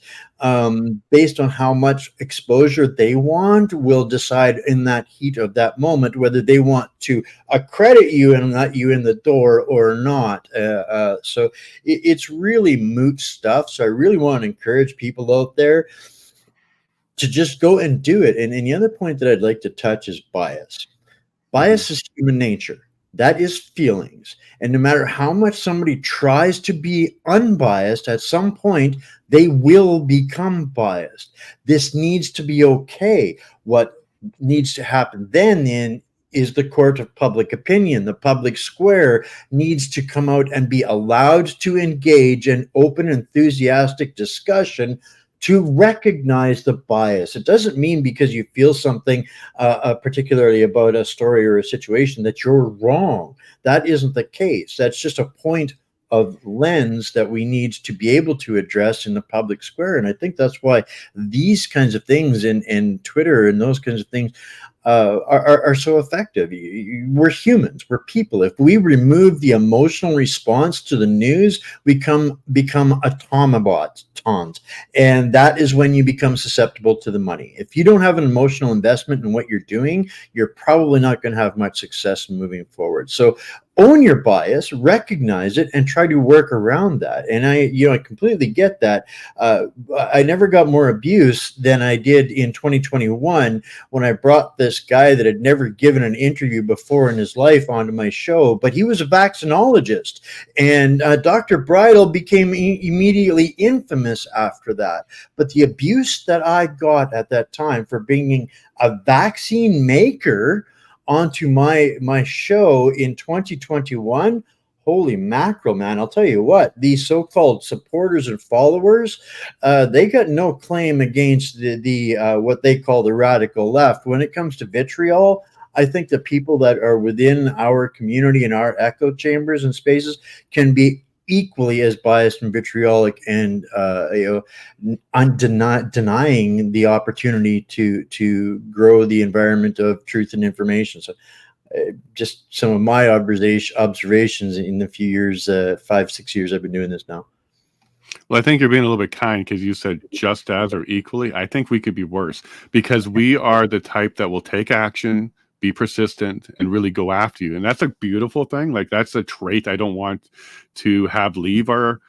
based on how much exposure they want, will decide in that heat of that moment whether they want to accredit you and let you in the door or not. So it's really moot stuff. So I really want to encourage people out there to just go and do it. And the other point that I'd like to touch is bias. Bias is human nature. That is feelings. And no matter how much somebody tries to be unbiased, at some point, they will become biased. This needs to be okay. What needs to happen then is the court of public opinion. The public square needs to come out and be allowed to engage in open, enthusiastic discussion to recognize the bias. It doesn't mean because you feel something particularly about a story or a situation that you're wrong. That isn't the case. That's just a point of lens that we need to be able to address in the public square. And I think that's why these kinds of things in Twitter and those kinds of things are so effective. We're humans, we're people. If we remove the emotional response to the news, we become automatons. And that is when you become susceptible to the money. If you don't have an emotional investment in what you're doing, you're probably not going to have much success in moving forward. So own your bias, recognize it, and try to work around that. And I completely get that. I never got more abuse than I did in 2021 when I brought this guy that had never given an interview before in his life onto my show, but he was a vaccinologist. And Dr. Bridle became immediately infamous after that. But the abuse that I got at that time for being a vaccine maker onto my show in 2021, holy mackerel, man. I'll tell you what, these so-called supporters and followers, they got no claim against the what they call the radical left. When it comes to vitriol, I think the people that are within our community and our echo chambers and spaces can be equally as biased and vitriolic and denying the opportunity to grow the environment of truth and information. So just some of my observations in the few years, 5-6 years I've been doing this now. Well, I think you're being a little bit kind because you said just as or equally. I think we could be worse because we are the type that will take action, be persistent, and really go after you. And that's a beautiful thing. Like, that's a trait I don't want to have leave our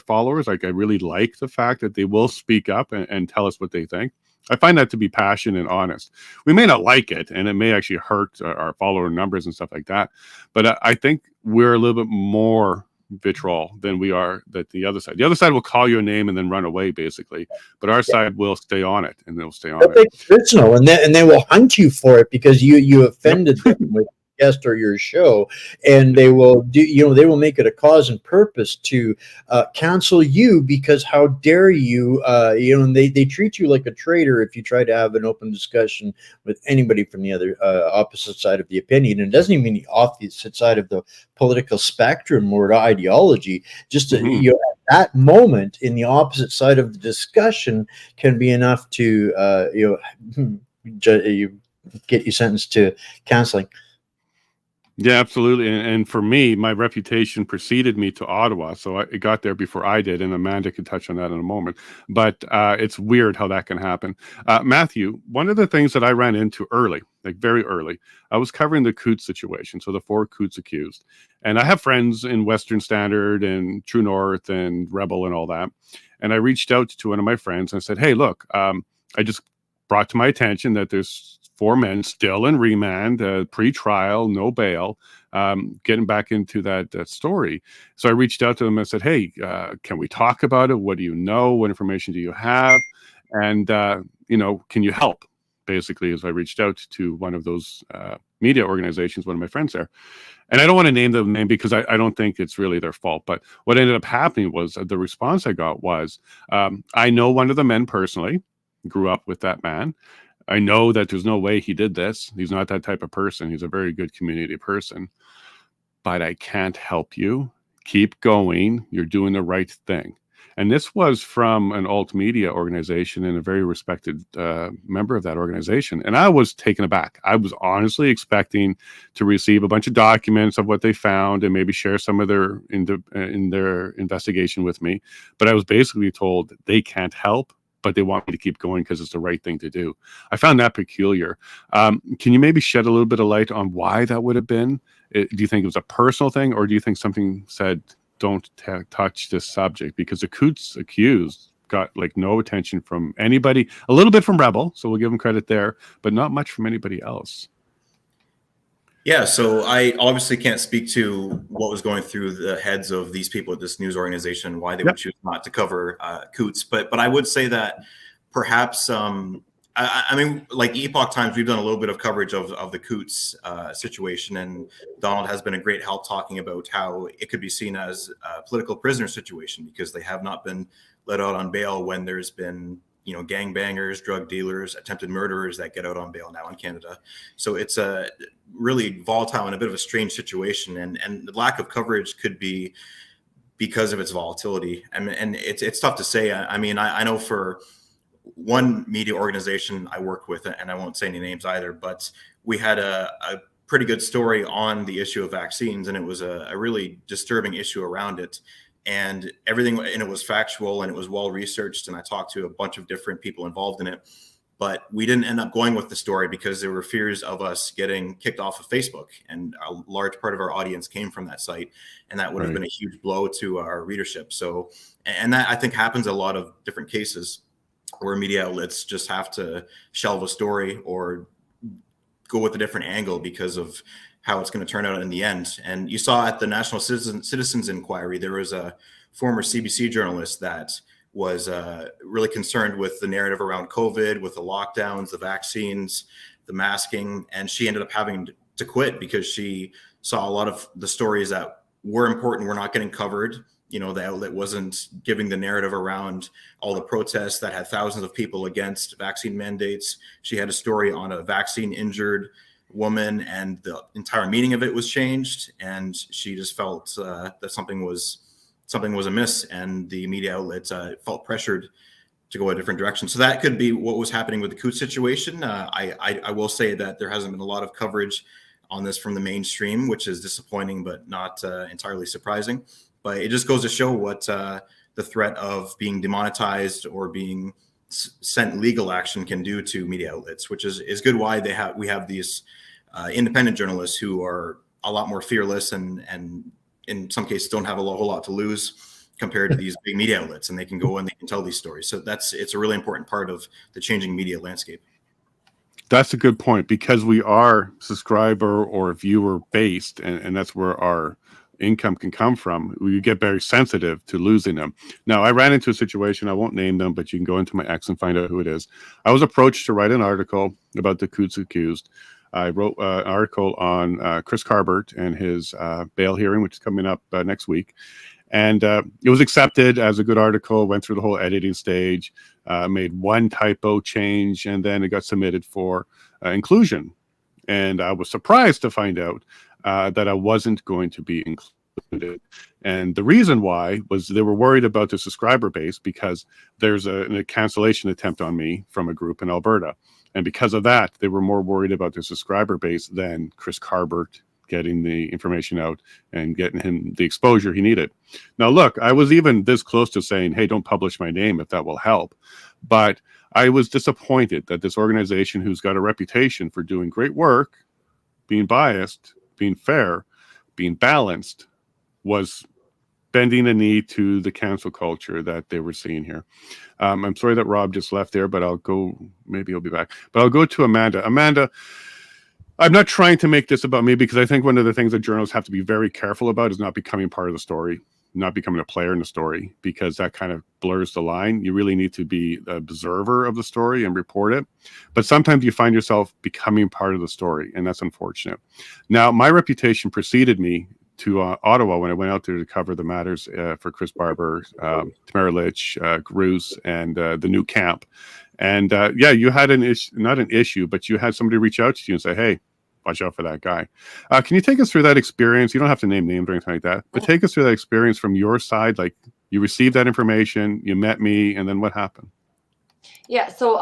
followers. Like, I really like the fact that they will speak up and tell us what they think. I find that to be passionate and honest. We may not like it, and it may actually hurt our follower numbers and stuff like that. But I think we're a little bit more vitriol than we are that the other side. The other side will call you a name and then run away, basically. But our side will stay on it, and they'll stay on it. Personal, and they will hunt you for it because you offended them with guest or your show, and they will they will make it a cause and purpose to cancel you because how dare you, and they treat you like a traitor if you try to have an open discussion with anybody from the other opposite side of the opinion. And it doesn't even mean the opposite side of the political spectrum or ideology. Just at that moment in the opposite side of the discussion can be enough to get you sentenced to canceling. Yeah, absolutely. And for me, my reputation preceded me to Ottawa. So it got there before I did. And Amanda could touch on that in a moment. But it's weird how that can happen. Matthew, one of the things that I ran into early, like very early, I was covering the Coutts situation. So the 4 Coutts accused. And I have friends in Western Standard and True North and Rebel and all that. And I reached out to one of my friends and I said, hey, look, I just brought to my attention that there's 4 men still in remand, pre-trial, no bail, getting back into that story. So I reached out to them and said, hey, can we talk about it? What do you know? What information do you have? And, can you help? Basically, as I reached out to one of those media organizations, one of my friends there. And I don't want to name the name because I don't think it's really their fault. But what ended up happening was the response I got was, I know one of the men personally, grew up with that man. I know that there's no way he did this. He's not that type of person. He's a very good community person. But I can't help you. Keep going. You're doing the right thing. And this was from an alt media organization and a very respected member of that organization. And I was taken aback. I was honestly expecting to receive a bunch of documents of what they found and maybe share some of their in their investigation with me. But I was basically told they can't help, but they want me to keep going because it's the right thing to do. I found that peculiar. Can you maybe shed a little bit of light on why that would have been? Do you think it was a personal thing, or do you think something said, don't touch this subject? Because the Coots accused got like no attention from anybody, a little bit from Rebel, so we'll give him credit there, but not much from anybody else. Yeah, so I obviously can't speak to what was going through the heads of these people at this news organization, why they would choose not to cover Coots. But I would say that perhaps, I mean, like Epoch Times, we've done a little bit of coverage of the Coots situation, and Donald has been a great help talking about how it could be seen as a political prisoner situation because they have not been let out on bail when there's been, gangbangers, drug dealers, attempted murderers that get out on bail now in Canada. So it's a really volatile and a bit of a strange situation, and the lack of coverage could be because of its volatility. And it's tough to say. I mean, I know for one media organization I worked with, and I won't say any names either, but we had a pretty good story on the issue of vaccines, and it was a really disturbing issue around it. And everything in it was factual and it was well researched. And I talked to a bunch of different people involved in it, but we didn't end up going with the story because there were fears of us getting kicked off of Facebook. And a large part of our audience came from that site. And that would have been a huge blow to our readership. So, and that I think happens in a lot of different cases where media outlets just have to shelve a story or go with a different angle because of how it's going to turn out in the end. And you saw at the National Citizens Inquiry, there was a former CBC journalist that was really concerned with the narrative around COVID, with the lockdowns, the vaccines, the masking, and she ended up having to quit because she saw a lot of the stories that were important were not getting covered. The outlet wasn't giving the narrative around all the protests that had thousands of people against vaccine mandates. She had a story on a vaccine injured woman, and the entire meaning of it was changed. And she just felt that something was amiss, and the media outlets felt pressured to go a different direction. So that could be what was happening with the Coots situation. I will say that there hasn't been a lot of coverage on this from the mainstream, which is disappointing, but not entirely surprising. But it just goes to show what the threat of being demonetized or being sent legal action can do to media outlets, which is good why we have these independent journalists who are a lot more fearless and in some cases don't have a whole lot to lose compared to these big media outlets, and they can go and they can tell these stories. So it's a really important part of the changing media landscape. That's a good point, because we are subscriber or viewer based, and that's where our income can come from. We get very sensitive to losing them. Now, I ran into a situation, I won't name them, but you can go into my X and find out who it is. I was approached to write an article about the Coots accused. I wrote an article on Chris Carbert and his bail hearing, which is coming up next week. And it was accepted as a good article, went through the whole editing stage, made one typo change, and then it got submitted for inclusion. And I was surprised to find out that I wasn't going to be included. And the reason why was they were worried about the subscriber base, because there's a cancellation attempt on me from a group in Alberta. And because of that, they were more worried about their subscriber base than Chris Carbert getting the information out and getting him the exposure he needed. Now, look, I was even this close to saying, hey, don't publish my name if that will help. But I was disappointed that this organization, who's got a reputation for doing great work, being biased, being fair, being balanced, was bending a knee to the cancel culture that they were seeing here. I'm sorry that Rob just left there, but I'll go, maybe he'll be back. But I'll go to Amanda. Amanda, I'm not trying to make this about me, because I think one of the things that journalists have to be very careful about is not becoming part of the story. not becoming a player in the story, because that kind of blurs the line. You really need to be the observer of the story and report it. But sometimes you find yourself becoming part of the story, and that's unfortunate. Now, my reputation preceded me to Ottawa when I went out there to cover the matters for Chris Barber, Tamara Litch, Gruce, and the new camp. And yeah, you had an issue, not an issue, but you had somebody reach out to you and say, hey, watch out for that guy. Can you take us through that experience? You don't have to name names or anything like that, but take us through that experience from your side. Like, you received that information, you met me, and then what happened? Yeah, so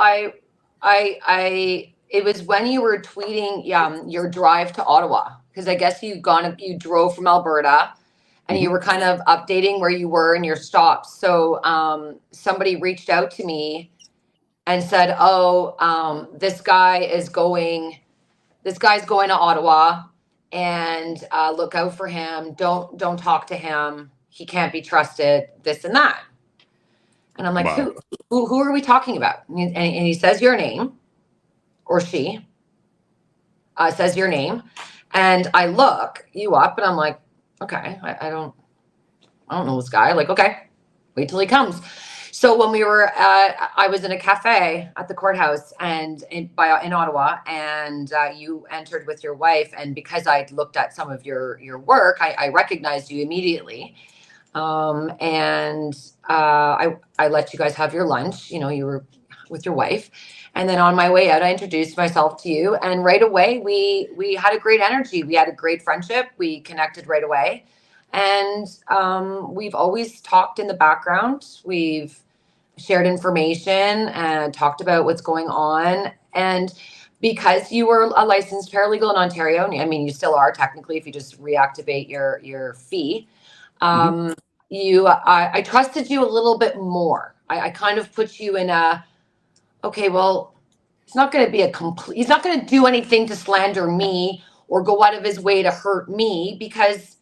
it was when you were tweeting your drive to Ottawa, because I guess you drove from Alberta, and you were kind of updating where you were and your stops. So somebody reached out to me and said, "Oh, this guy's going to Ottawa, and look out for him. Don't talk to him. He can't be trusted. This and that." And I'm like, Wow. who are we talking about? And he says your name, or she says your name, and I look you up, and I'm like, okay, I don't know this guy. Like, okay, wait till he comes. So when we were I was in a cafe at the courthouse and in Ottawa, and you entered with your wife, and because I'd looked at some of your work, I recognized you immediately. And I let you guys have your lunch. You know, you were with your wife, and then on my way out, I introduced myself to you, and right away we had a great energy. We had a great friendship. We connected right away, and we've always talked in the background. We've shared information and talked about what's going on. And because you were a licensed paralegal in Ontario, I mean, you still are technically if you just reactivate your fee. I trusted you a little bit more. I kind of put you in a, okay, well, he's not going to do anything to slander me or go out of his way to hurt me, because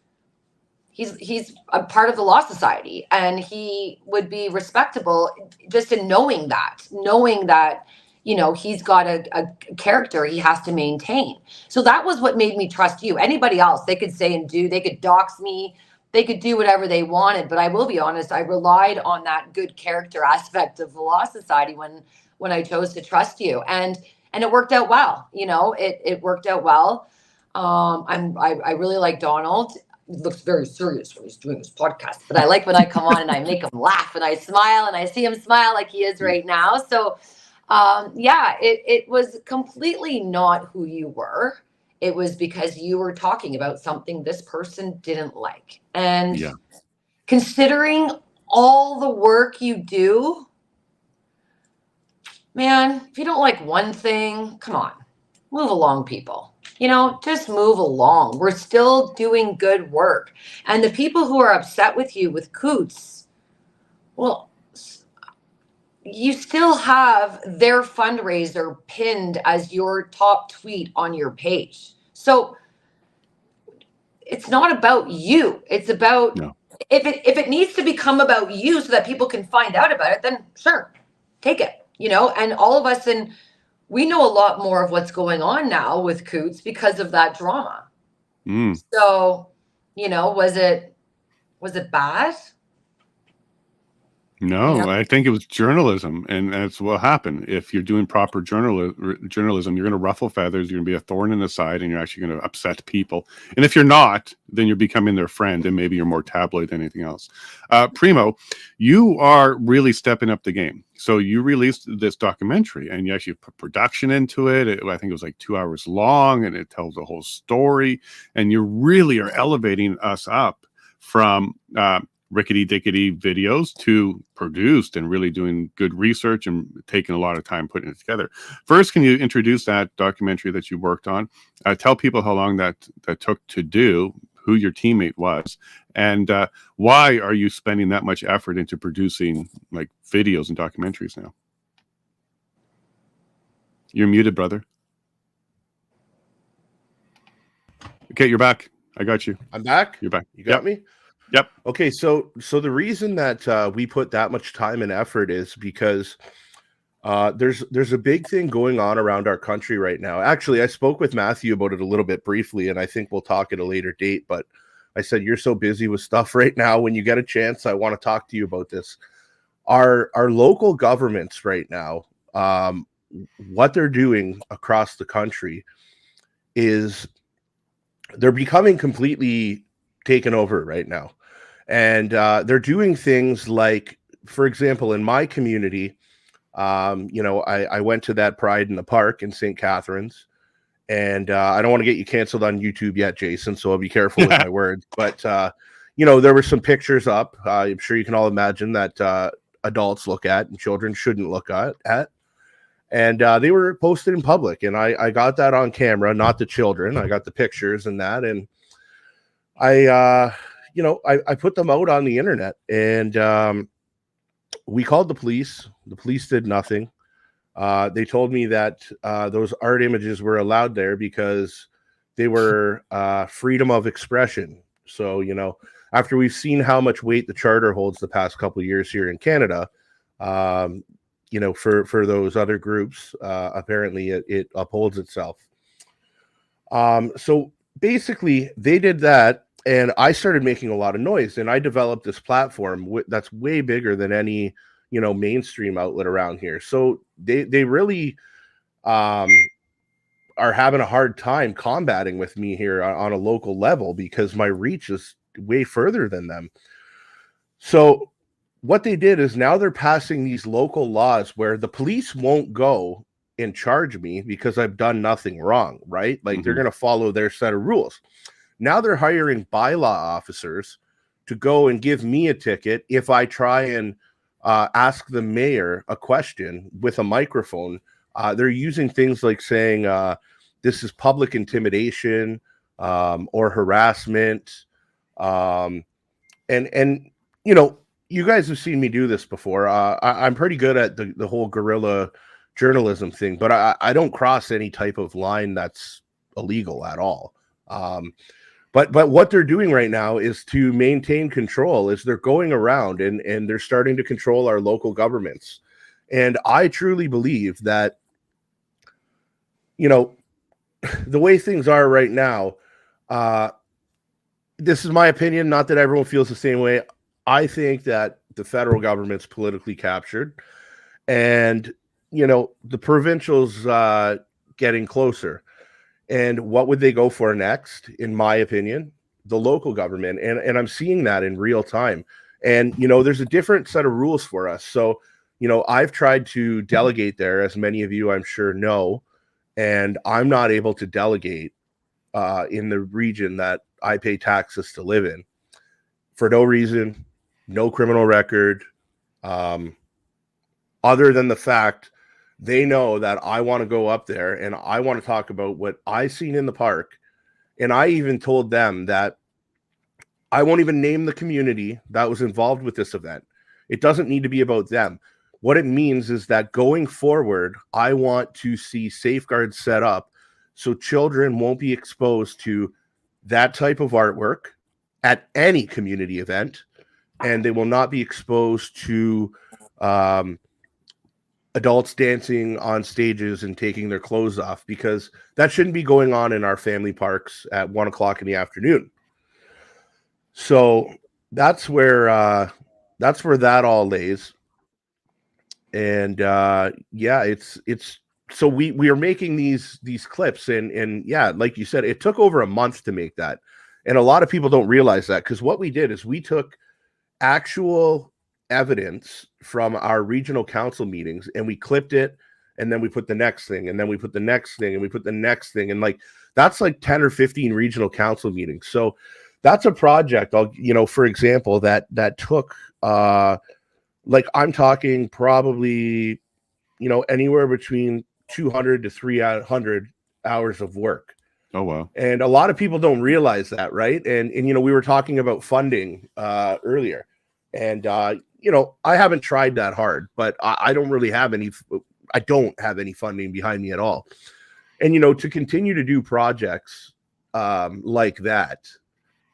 he's a part of the Law Society, and he would be respectable just in knowing that, you know, he's got a character he has to maintain. So that was what made me trust you. Anybody else, they could say and do, they could dox me, they could do whatever they wanted. But I will be honest, I relied on that good character aspect of the Law Society when I chose to trust you. And it worked out well. You know, it worked out well. I really like Donald. He looks very serious when he's doing his podcast, but I like when I come on and I make him laugh and I smile and I see him smile like he is right now. So yeah, it was completely not who you were. It was because you were talking about something this person didn't like. And considering all the work you do, man, if you don't like one thing, come on, move along, people. You know, just move along. We're still doing good work. And the people who are upset with you with Coots, well, you still have their fundraiser pinned as your top tweet on your page. So it's not about you. It's about if it needs to become about you so that people can find out about it, then sure, take it. You know, and all of us we know a lot more of what's going on now with Coots because of that drama. So, you know, was it bad? No, You know? I think it was journalism, and that's what happened. If you're doing proper journalism, you're going to ruffle feathers, you're going to be a thorn in the side, and you're actually going to upset people. And if you're not, then you're becoming their friend, and maybe you're more tabloid than anything else. Primo, you are really stepping up the game. So you released this documentary, and you actually put production into it. I think it was like 2 hours long, and it tells the whole story. And you really are elevating us up from rickety-dickety videos to produced and really doing good research and taking a lot of time putting it together. First, can you introduce that documentary that you worked on? Tell people how long that took to do, who your teammate was, and why are you spending that much effort into producing like videos and documentaries now? You're muted, brother. Okay, you're back. I got you. I'm back. You're back. You got me? Yep. Okay, so the reason that we put that much time and effort is because there's a big thing going on around our country right now. Actually, I spoke with Matthew about it a little bit briefly, and I think we'll talk at a later date. But I said, you're so busy with stuff right now. When you get a chance, I want to talk to you about this. Our local governments right now, what they're doing across the country is they're becoming completely taken over right now. And they're doing things like, for example, in my community, I went to that Pride in the Park in St. Catharines. And I don't want to get you canceled on YouTube yet, Jason, so I'll be careful with my words. But, there were some pictures up. I'm sure you can all imagine that adults look at and children shouldn't look at. And they were posted in public. And I got that on camera, not the children. I got the pictures and that. And I put them out on the internet. And we called the police. The police did nothing. They told me that those art images were allowed there because they were freedom of expression. So, after we've seen how much weight the charter holds the past couple of years here in Canada, for those other groups, apparently it upholds itself. So basically they did that, and I started making a lot of noise, and I developed this platform that's way bigger than any mainstream outlet around here. So they really are having a hard time combating with me here on a local level because my reach is way further than them. So what they did is now they're passing these local laws where the police won't go and charge me because I've done nothing wrong, right? Like they're going to follow their set of rules. Now they're hiring bylaw officers to go and give me a ticket if I try and ask the mayor a question with a microphone. They're using things like saying this is public intimidation or harassment. And you guys have seen me do this before. I'm pretty good at the whole guerrilla journalism thing, but I don't cross any type of line that's illegal at all. But what they're doing right now is to maintain control, is they're going around and they're starting to control our local governments. And I truly believe that, the way things are right now, this is my opinion, not that everyone feels the same way. I think that the federal government's politically captured, and, the provincials getting closer. And what would they go for next? In my opinion, the local government. And I'm seeing that in real time. And, there's a different set of rules for us. So, I've tried to delegate there, as many of you I'm sure know, and I'm not able to delegate in the region that I pay taxes to live in for no reason, no criminal record, other than the fact they know that I want to go up there and I want to talk about what I seen in the park. And I even told them that I won't even name the community that was involved with this event. It doesn't need to be about them. What it means is that going forward, I want to see safeguards set up so children won't be exposed to that type of artwork at any community event, and they will not be exposed to adults dancing on stages and taking their clothes off, because that shouldn't be going on in our family parks at 1 o'clock in the afternoon. So that's where that all lays. And it's so we are making these clips and yeah, like you said, it took over a month to make that. And a lot of people don't realize that, because what we did is we took actual evidence from our regional council meetings and we clipped it, and then we put the next thing, and then we put the next thing, and we put the next thing, and like that's like 10 or 15 regional council meetings. So that's a project, for example, that took like I'm talking probably anywhere between 200 to 300 hours of work. Oh wow. And a lot of people don't realize that, right? And we were talking about funding earlier, and I haven't tried that hard, but I don't have any funding behind me at all. And to continue to do projects like that,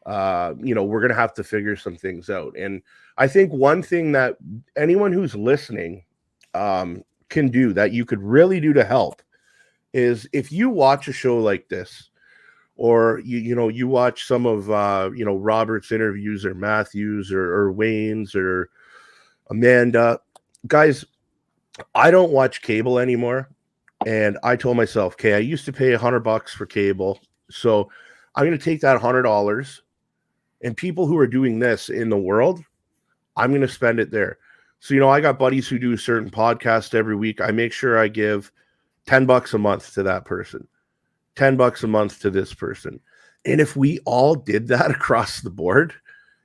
we're gonna have to figure some things out. And I think one thing that anyone who's listening can do, that you could really do to help, is if you watch a show like this, or you watch some of Robert's interviews, or Matthew's, or Wayne's, or Amanda. Guys, I don't watch cable anymore. And I told myself, okay, I used to pay $100 for cable, so I'm going to take that $100, and people who are doing this in the world, I'm going to spend it there. So, I got buddies who do certain podcasts every week. I make sure I give $10 a month to that person, $10 a month to this person. And if we all did that across the board,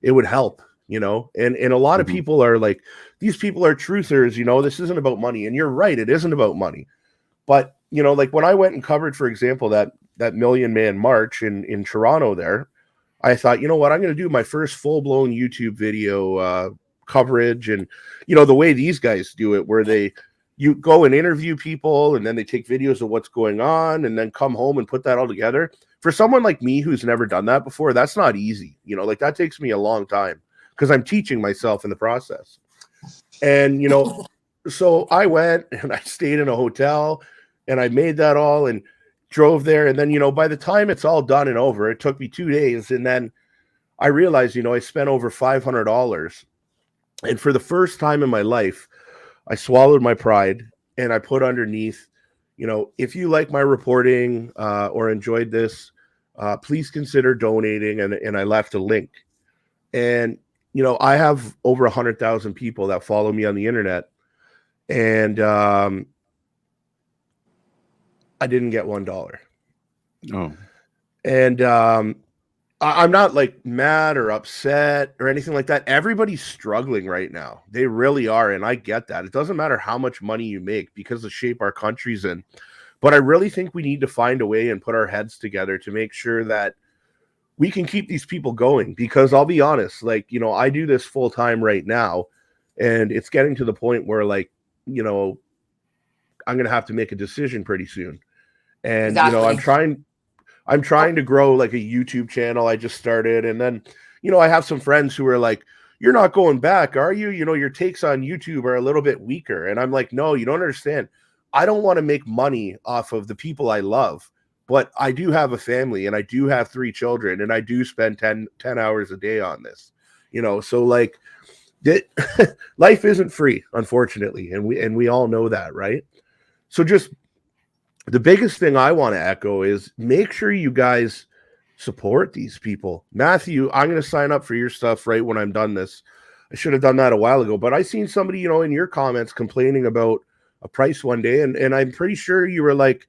it would help, and a lot of people are like, these people are truthers, this isn't about money. And you're right, it isn't about money. But, like when I went and covered, for example, that Million Man March in Toronto there, I thought, you know what, I'm going to do my first full-blown YouTube video coverage. And, the way these guys do it, where you go and interview people, and then they take videos of what's going on, and then come home and put that all together. For someone like me who's never done that before, that's not easy. Like that takes me a long time because I'm teaching myself in the process. And, so I went and I stayed in a hotel, and I made that all and drove there. And then, by the time it's all done and over, it took me 2 days. And then I realized, I spent over $500. And for the first time in my life, I swallowed my pride, and I put underneath, if you like my reporting or enjoyed this, please consider donating. And I left a link. And, I have over 100,000 people that follow me on the internet. And I didn't get $1. Oh. And I'm not like mad or upset or anything like that. Everybody's struggling right now. They really are. And I get that. It doesn't matter how much money you make because of the shape our country's in. But I really think we need to find a way and put our heads together to make sure that we can keep these people going. Because I'll be honest, I do this full time right now, and it's getting to the point where I'm going to have to make a decision pretty soon. And, Exactly. I'm trying to grow like a YouTube channel I just started. And then, I have some friends who are like, you're not going back, are you? Your takes on YouTube are a little bit weaker. And I'm like, no, you don't understand. I don't want to make money off of the people I love, but I do have a family, and I do have 3 children, and I do spend 10 hours a day on this, so life isn't free, unfortunately. And we all know that, right? So just the biggest thing I want to echo is make sure you guys support these people. Matthew, I'm going to sign up for your stuff right when I'm done this. I should have done that a while ago, but I seen somebody, in your comments complaining about a price one day. And I'm pretty sure you were like,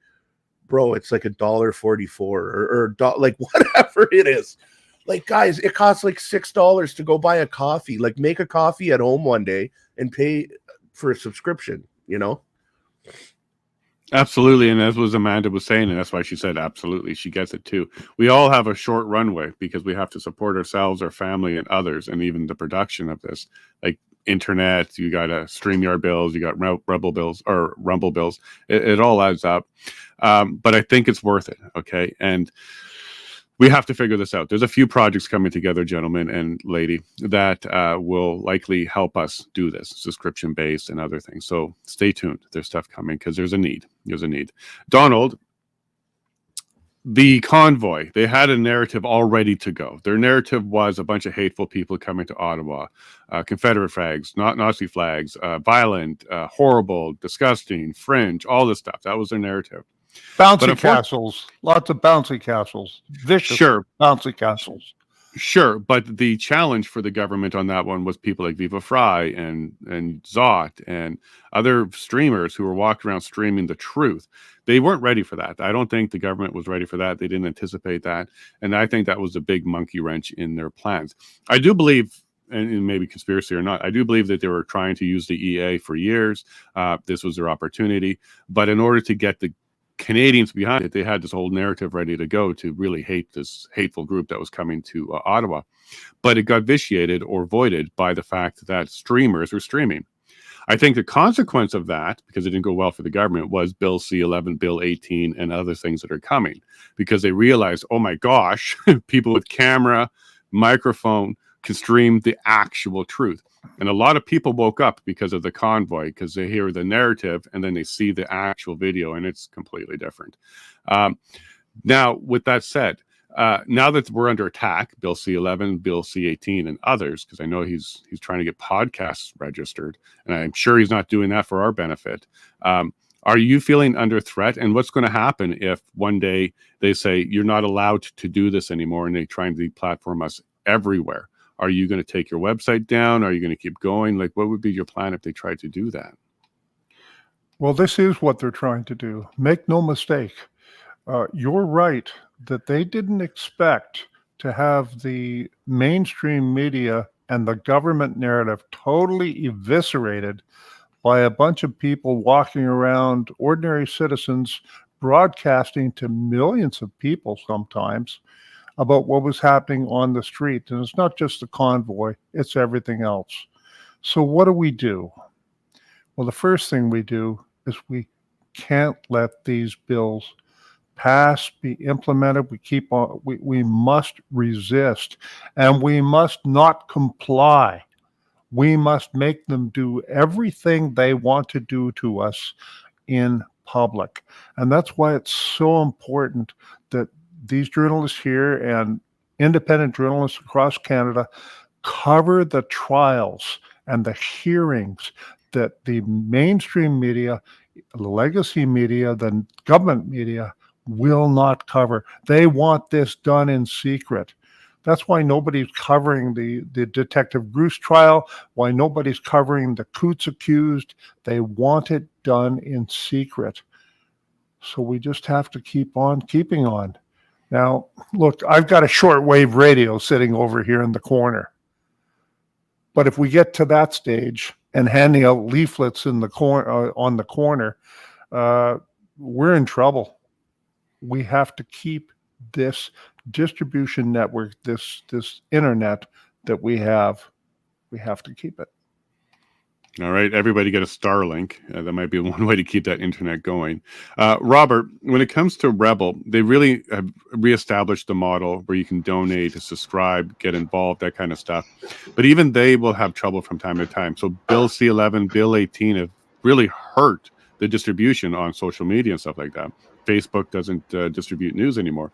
bro, it's like $1.44 or like whatever it is. Like, guys, it costs like $6 to go buy a coffee. Like, make a coffee at home one day and pay for a subscription, Absolutely. And as Amanda was saying, and that's why she said absolutely, she gets it too. We all have a short runway because we have to support ourselves, our family, and others, and even the production of this. Like internet, you got StreamYard bills, you got Rumble bills. It all adds up. But I think it's worth it. Okay. And we have to figure this out. There's a few projects coming together, gentlemen and lady, that will likely help us do this, subscription-based and other things. So stay tuned. There's stuff coming because there's a need. There's a need. Donald, the convoy, they had a narrative all ready to go. Their narrative was a bunch of hateful people coming to Ottawa, Confederate flags, Nazi flags, violent, horrible, disgusting, fringe, all this stuff. That was their narrative. Bouncy castles, lots of bouncy castles, vicious bouncy castles. Sure, but the challenge for the government on that one was people like Viva Fry and Zot and other streamers who were walking around streaming the truth. They weren't ready for that. I don't think the government was ready for that. They didn't anticipate that. And I think that was a big monkey wrench in their plans. I do believe, and maybe conspiracy or not, I do believe that they were trying to use the EA for years. This was their opportunity. But in order to get the Canadians behind it, they had this whole narrative ready to go to really hate this hateful group that was coming to Ottawa. But it got vitiated or voided by the fact that streamers were streaming. I think the consequence of that, because it didn't go well for the government, was Bill C-11, Bill 18, and other things that are coming. Because they realized, oh my gosh, people with camera, microphone can stream the actual truth. And a lot of people woke up because of the convoy, because they hear the narrative and then they see the actual video, and it's completely different. Now, with that said, Now that we're under attack, Bill C-11, Bill C-18, and others, because I know he's trying to get podcasts registered, and I'm sure he's not doing that for our benefit. Are you feeling under threat? And what's going to happen if one day they say you're not allowed to do this anymore and they try and deplatform us everywhere? Are you going to take your website down? Are you going to keep going? Like, what would be your plan if they tried to do that? Well, this is what they're trying to do. Make no mistake. You're right that they didn't expect to have the mainstream media and the government narrative totally eviscerated by a bunch of people walking around, ordinary citizens, broadcasting to millions of people sometimes about what was happening on the street. And it's not just the convoy, it's everything else. So what do? Well, the first thing we do is we can't let these bills pass, be implemented. We must resist, and we must not comply. We must make them do everything they want to do to us in public. And that's why it's so important that these journalists here and independent journalists across Canada cover the trials and the hearings that the mainstream media, the legacy media, the government media will not cover. They want this done in secret. That's why nobody's covering the Detective Bruce trial, why nobody's covering the Coots accused. They want it done in secret. So we just have to keep on keeping on. Now, look, I've got a shortwave radio sitting over here in the corner. But if we get to that stage and handing out leaflets in the on the corner, we're in trouble. We have to keep this distribution network, this internet that we have to keep it. All right, everybody get a Starlink. That might be one way to keep that internet going. Robert, when it comes to Rebel, they really have reestablished the model where you can donate, subscribe, get involved, that kind of stuff. But even they will have trouble from time to time. So Bill C-11, Bill 18 have really hurt the distribution on social media and stuff like that. Facebook doesn't distribute news anymore.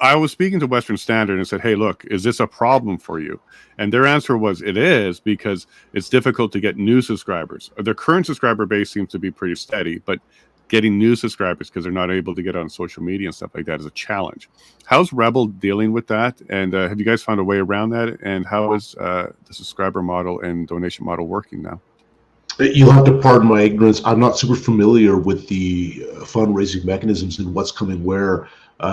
I was speaking to Western Standard and said, hey, look, is this a problem for you? And their answer was, it is, because it's difficult to get new subscribers. Their current subscriber base seems to be pretty steady, but getting new subscribers because they're not able to get on social media and stuff like that is a challenge. How's Rebel dealing with that? And have you guys found a way around that? And how is the subscriber model and donation model working now? You'll have to pardon my ignorance. I'm not super familiar with the fundraising mechanisms and what's coming where.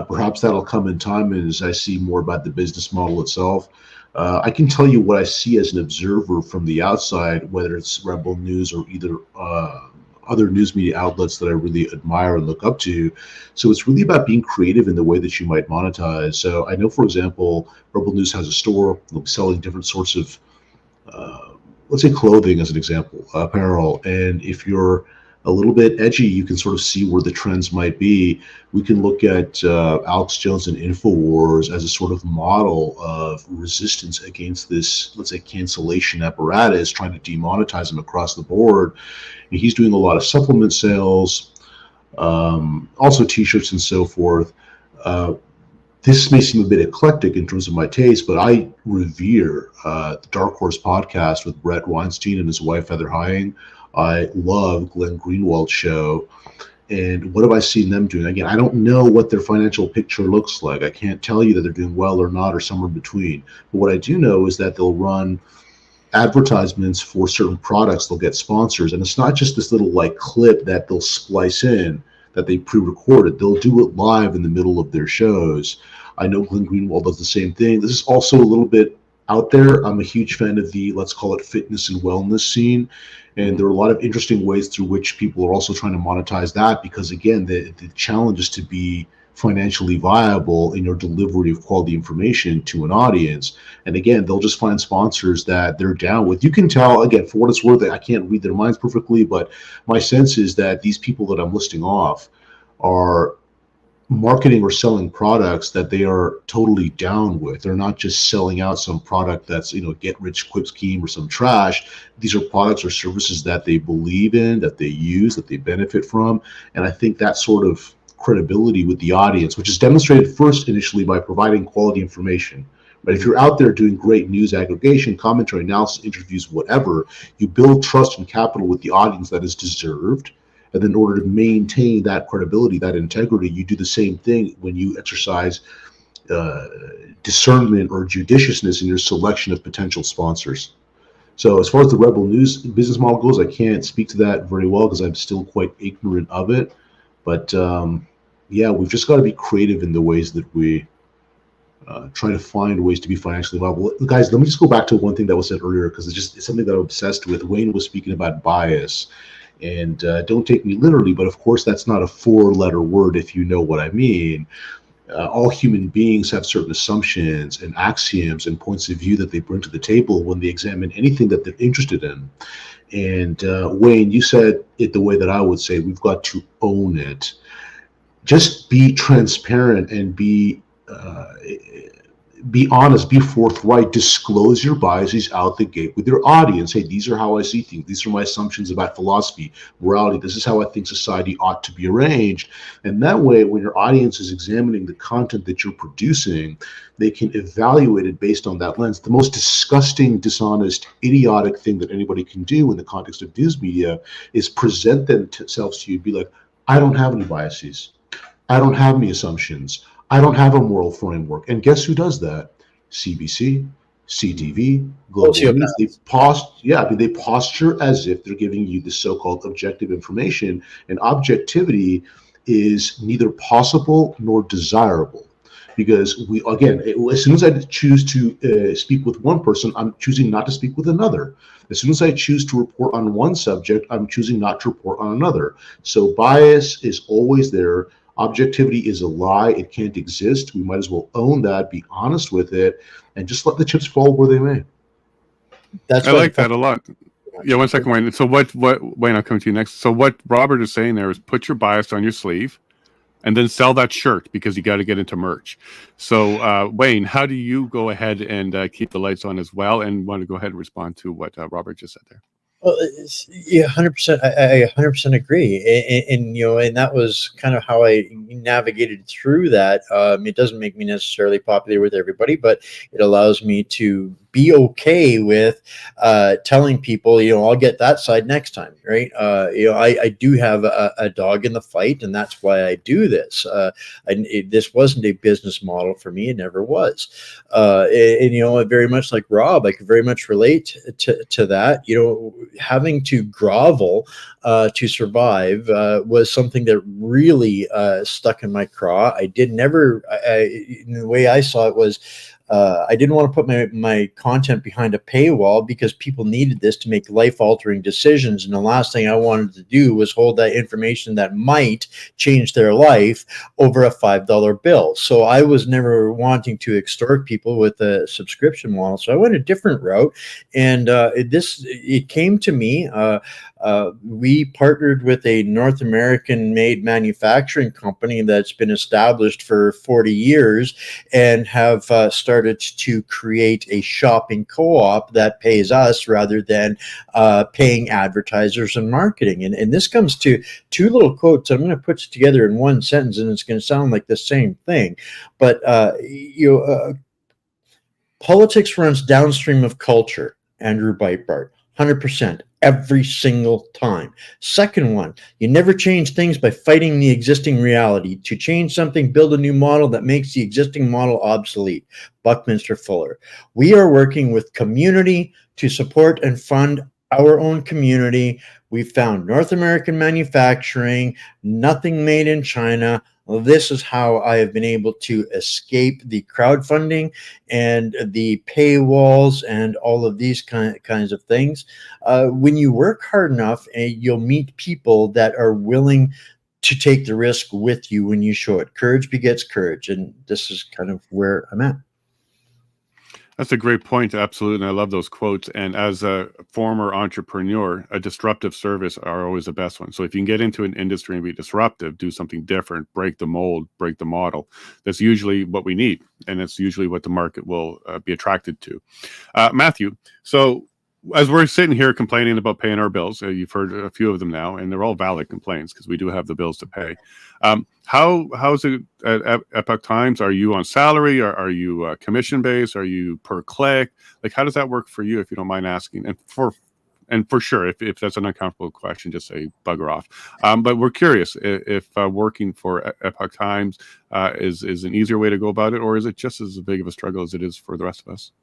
Perhaps that'll come in time as I see more about the business model itself. I can tell you what I see as an observer from the outside, whether it's Rebel News or either other news media outlets that I really admire and look up to. So it's really about being creative in the way that you might monetize. So I know, for example, Rebel News has a store. They'll be selling different sorts of let's say clothing as an example, apparel. And if you're a little bit edgy, you can sort of see where the trends might be. We can look at Alex Jones and InfoWars as a sort of model of resistance against this, let's say, cancellation apparatus, trying to demonetize them across the board. And he's doing a lot of supplement sales, also t-shirts and so forth. This may seem a bit eclectic in terms of my taste, but I revere the Dark Horse podcast with Brett Weinstein and his wife, Heather Hying. I love Glenn Greenwald's show. And what have I seen them doing? Again, I don't know what their financial picture looks like. I can't tell you that they're doing well or not or somewhere in between. But what I do know is that they'll run advertisements for certain products. They'll get sponsors. And it's not just this little like clip that they'll splice in that they pre-recorded. They'll do it live in the middle of their shows. I know Glenn Greenwald does the same thing. This is also a little bit out there. I'm a huge fan of the, let's call it, fitness and wellness scene. And there are a lot of interesting ways through which people are also trying to monetize that, because again, the challenge is to be financially viable in your delivery of quality information to an audience. And again, they'll just find sponsors that they're down with. You can tell, again, for what it's worth, I can't read their minds perfectly, but my sense is that these people that I'm listing off are marketing or selling products that they are totally down with. They're not just selling out some product that's, you know, get rich quick scheme or some trash. These are products or services that they believe in, that they use, that they benefit from. And I think that sort of credibility with the audience, which is demonstrated first initially by providing quality information. But if you're out there doing great news aggregation, commentary, analysis, interviews, whatever, you build trust and capital with the audience that is deserved. And then in order to maintain that credibility, that integrity, you do the same thing when you exercise discernment or judiciousness in your selection of potential sponsors. So as far as the Rebel News business model goes, I can't speak to that very well because I'm still quite ignorant of it. But yeah, we've just got to be creative in the ways that we try to find ways to be financially viable. Guys, let me just go back to one thing that was said earlier, because it's something that I'm obsessed with. Wayne was speaking about bias. And don't take me literally, but of course that's not a 4-letter word if you know what I mean. All human beings have certain assumptions and axioms and points of view that they bring to the table when they examine anything that they're interested in. And Wayne, you said it the way that I would say, we've got to own it. Just be transparent and be honest, be forthright, disclose your biases out the gate with your audience. Hey, these are how I see things. These are my assumptions about philosophy, morality. This is how I think society ought to be arranged. And that way, when your audience is examining the content that you're producing, they can evaluate it based on that lens. The most disgusting, dishonest, idiotic thing that anybody can do in the context of news media is present themselves to you, be like, I don't have any biases. I don't have any assumptions. I don't have a moral framework. And guess who does that? CBC, CTV, Global News. They posture as if they're giving you the so-called objective information, and objectivity is neither possible nor desirable. Because as soon as I choose to speak with one person, I'm choosing not to speak with another. As soon as I choose to report on one subject, I'm choosing not to report on another. So bias is always there. Objectivity is a lie. It can't exist. We might as well own that, be honest with it, and just let the chips fall where they may. I like that a lot. Yeah, 1 second, Wayne. So Wayne, I'll come to you next. So what Robert is saying there is put your bias on your sleeve and then sell that shirt, because you got to get into merch. So Wayne, how do you go ahead and keep the lights on as well, and want to go ahead and respond to what Robert just said there? Well, yeah, 100%. I 100% agree, and that was kind of how I navigated through that. It doesn't make me necessarily popular with everybody, but it allows me to be okay with telling people, I'll get that side next time, right? I do have a dog in the fight, and that's why I do this. This wasn't a business model for me; it never was. Very much like Rob, I could very much relate to that. Having to grovel to survive was something that really stuck in my craw. The way I saw it was, I didn't want to put my content behind a paywall, because people needed this to make life-altering decisions. And the last thing I wanted to do was hold that information that might change their life over a $5 bill. So I was never wanting to extort people with a subscription model. So I went a different route. And it came to me. We partnered with a North American-made manufacturing company that's been established for 40 years and have started to create a shopping co-op that pays us rather than paying advertisers and marketing. And this comes to two little quotes. I'm going to put it together in one sentence, and it's going to sound like the same thing. But politics runs downstream of culture, Andrew Breitbart. 100%, every single time. Second one, you never change things by fighting the existing reality. To change something, build a new model that makes the existing model obsolete. Buckminster Fuller. We are working with community to support and fund our own community. We found North American manufacturing, nothing made in China. Well, this is how I have been able to escape the crowdfunding and the paywalls and all of these kinds of things. When you work hard enough, you'll meet people that are willing to take the risk with you when you show it. Courage begets courage, and this is kind of where I'm at. That's a great point. Absolutely. And I love those quotes. And as a former entrepreneur, a disruptive service are always the best one. So if you can get into an industry and be disruptive, do something different, break the mold, break the model, that's usually what we need. And it's usually what the market will be attracted to. Matthew, so as we're sitting here complaining about paying our bills, you've heard a few of them now, and they're all valid complaints because we do have the bills to pay. How's it at Epoch Times? Are you on salary? Are you commission based? Are you per click? Like, how does that work for you, if you don't mind asking? And for sure, if that's an uncomfortable question, just say bugger off. But we're curious if working for Epoch Times is an easier way to go about it, or is it just as big of a struggle as it is for the rest of us?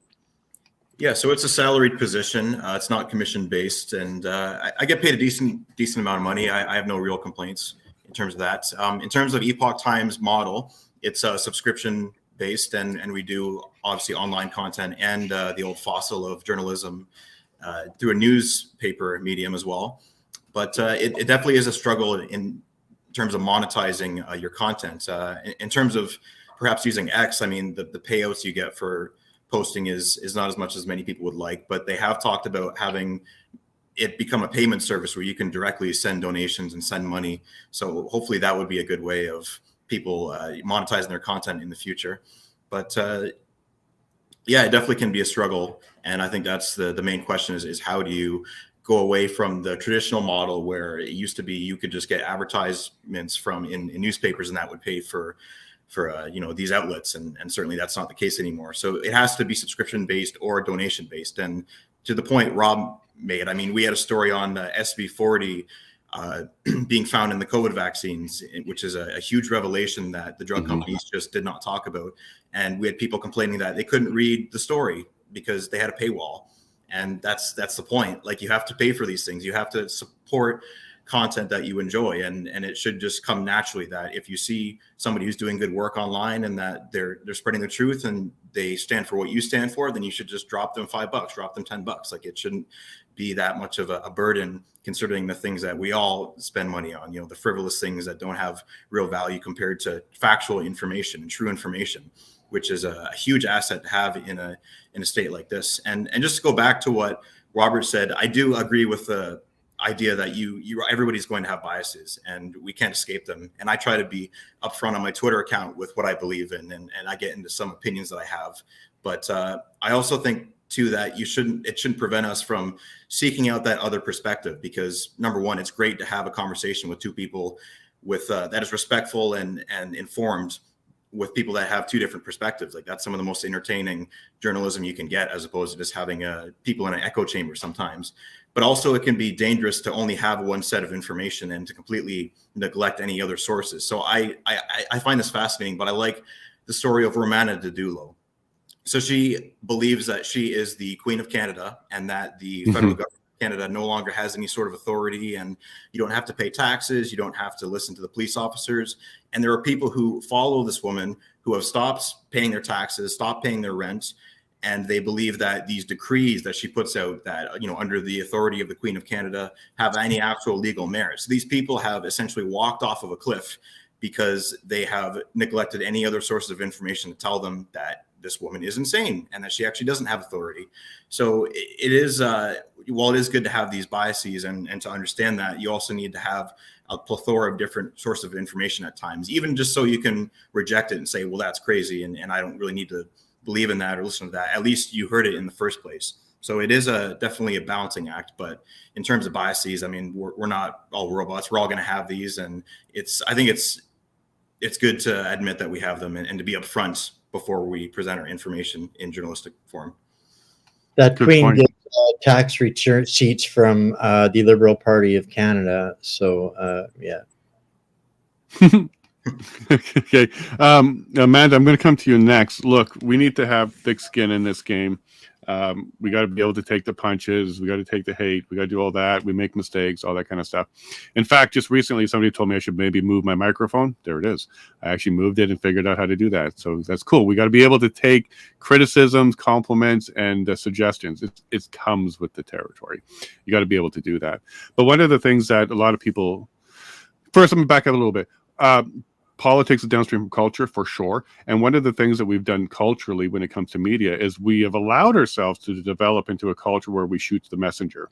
Yeah, so it's a salaried position. It's not commission based, and I get paid a decent amount of money. I have no real complaints in terms of that. In terms of Epoch Times model, it's subscription based, and we do obviously online content and the old fossil of journalism through a newspaper medium as well. But it definitely is a struggle in terms of monetizing your content. In terms of perhaps using X, I mean, the payouts you get for posting is not as much as many people would like, but they have talked about having it become a payment service where you can directly send donations and send money. So hopefully that would be a good way of people monetizing their content in the future. But yeah, it definitely can be a struggle. And I think that's the main question is how do you go away from the traditional model where it used to be you could just get advertisements from in newspapers and that would pay for these outlets, and certainly that's not the case anymore. So it has to be subscription based or donation based. And to the point Rob made, I mean, we had a story on SV40 being found in the COVID vaccines, which is a huge revelation that the drug companies just did not talk about. And we had people complaining that they couldn't read the story because they had a paywall. And that's the point. Like, you have to pay for these things. You have to support content that you enjoy, and it should just come naturally that if you see somebody who's doing good work online and that they're spreading the truth and they stand for what you stand for, then you should just drop them $5, drop them $10. Like, it shouldn't be that much of a burden, considering the things that we all spend money on, the frivolous things that don't have real value compared to factual information and true information, which is a huge asset to have in a state like this. And just to go back to what Robert said, I do agree with the idea that everybody's going to have biases and we can't escape them. And I try to be upfront on my Twitter account with what I believe in, and I get into some opinions that I have. But I also think too that it shouldn't prevent us from seeking out that other perspective, because number one, it's great to have a conversation with two people with that is respectful and informed, with people that have two different perspectives. Like, that's some of the most entertaining journalism you can get, as opposed to just having people in an echo chamber sometimes. But also it can be dangerous to only have one set of information and to completely neglect any other sources. So I find this fascinating, but I like the story of Romana Didulo. So she believes that she is the Queen of Canada and that the federal government of Canada no longer has any sort of authority, and you don't have to pay taxes. You don't have to listen to the police officers. And there are people who follow this woman who have stopped paying their taxes, stopped paying their rent, and they believe that these decrees that she puts out that, under the authority of the Queen of Canada, have any actual legal merit. So these people have essentially walked off of a cliff because they have neglected any other sources of information to tell them that this woman is insane and that she actually doesn't have authority. So it is, while it is good to have these biases and to understand that, you also need to have a plethora of different sources of information at times, even just so you can reject it and say, well, that's crazy, and I don't really need to believe in that or listen to that. At least you heard it in the first place. So it is definitely a balancing act. But in terms of biases, I mean, we're not all robots. We're all going to have these, and I think it's good to admit that we have them and to be upfront before we present our information in journalistic form. That Good Queen point. gets tax return sheets from the Liberal Party of Canada. So yeah. Okay. Amanda, I'm going to come to you next. Look, we need to have thick skin in this game. We got to be able to take the punches. We got to take the hate. We got to do all that. We make mistakes, all that kind of stuff. In fact, just recently, somebody told me I should maybe move my microphone. There it is. I actually moved it and figured out how to do that. So that's cool. We got to be able to take criticisms, compliments, and suggestions. It comes with the territory. You got to be able to do that. But one of the things that a lot of people, first, I'm going to back up a little bit. Politics is downstream from culture, for sure. And one of the things that we've done culturally when it comes to media is we have allowed ourselves to develop into a culture where we shoot the messenger.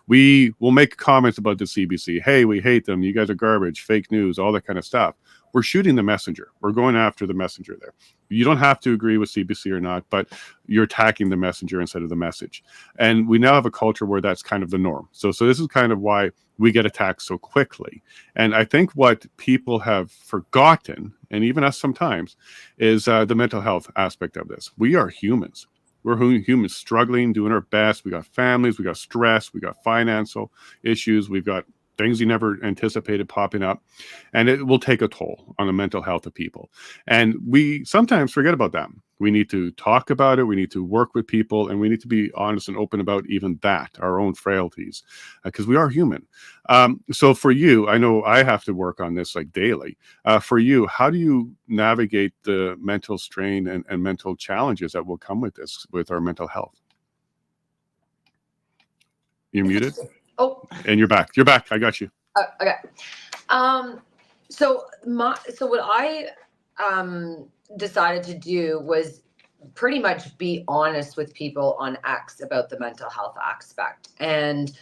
We will make comments about the CBC. Hey, we hate them. You guys are garbage, fake news, all that kind of stuff. We're shooting the messenger. We're going after the messenger there. You don't have to agree with CBC or not, but you're attacking the messenger instead of the message. And we now have a culture where that's kind of the norm. So this is kind of why we get attacked so quickly. And I think what people have forgotten, and even us sometimes, is the mental health aspect of this. We are humans. We're humans struggling, doing our best. We got families, we got stress, we got financial issues, we've got things you never anticipated popping up, and it will take a toll on the mental health of people. And we sometimes forget about that. We need to talk about it. We need to work with people, and we need to be honest and open about even that, our own frailties, because we are human. So for you, I know I have to work on this like daily. For you, how do you navigate the mental strain and mental challenges that will come with this, with our mental health? You're muted. Oh, And you're back. You're back. I got you. okay. So what I decided to do was pretty much be honest with people on X about the mental health aspect. And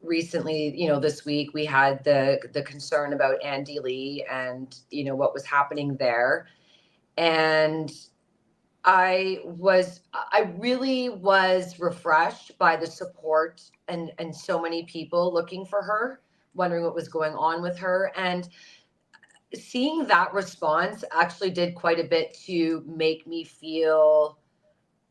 recently, this week we had the concern about Andy Lee and what was happening there. And I really was refreshed by the support and so many people looking for her, wondering what was going on with her. And seeing that response actually did quite a bit to make me feel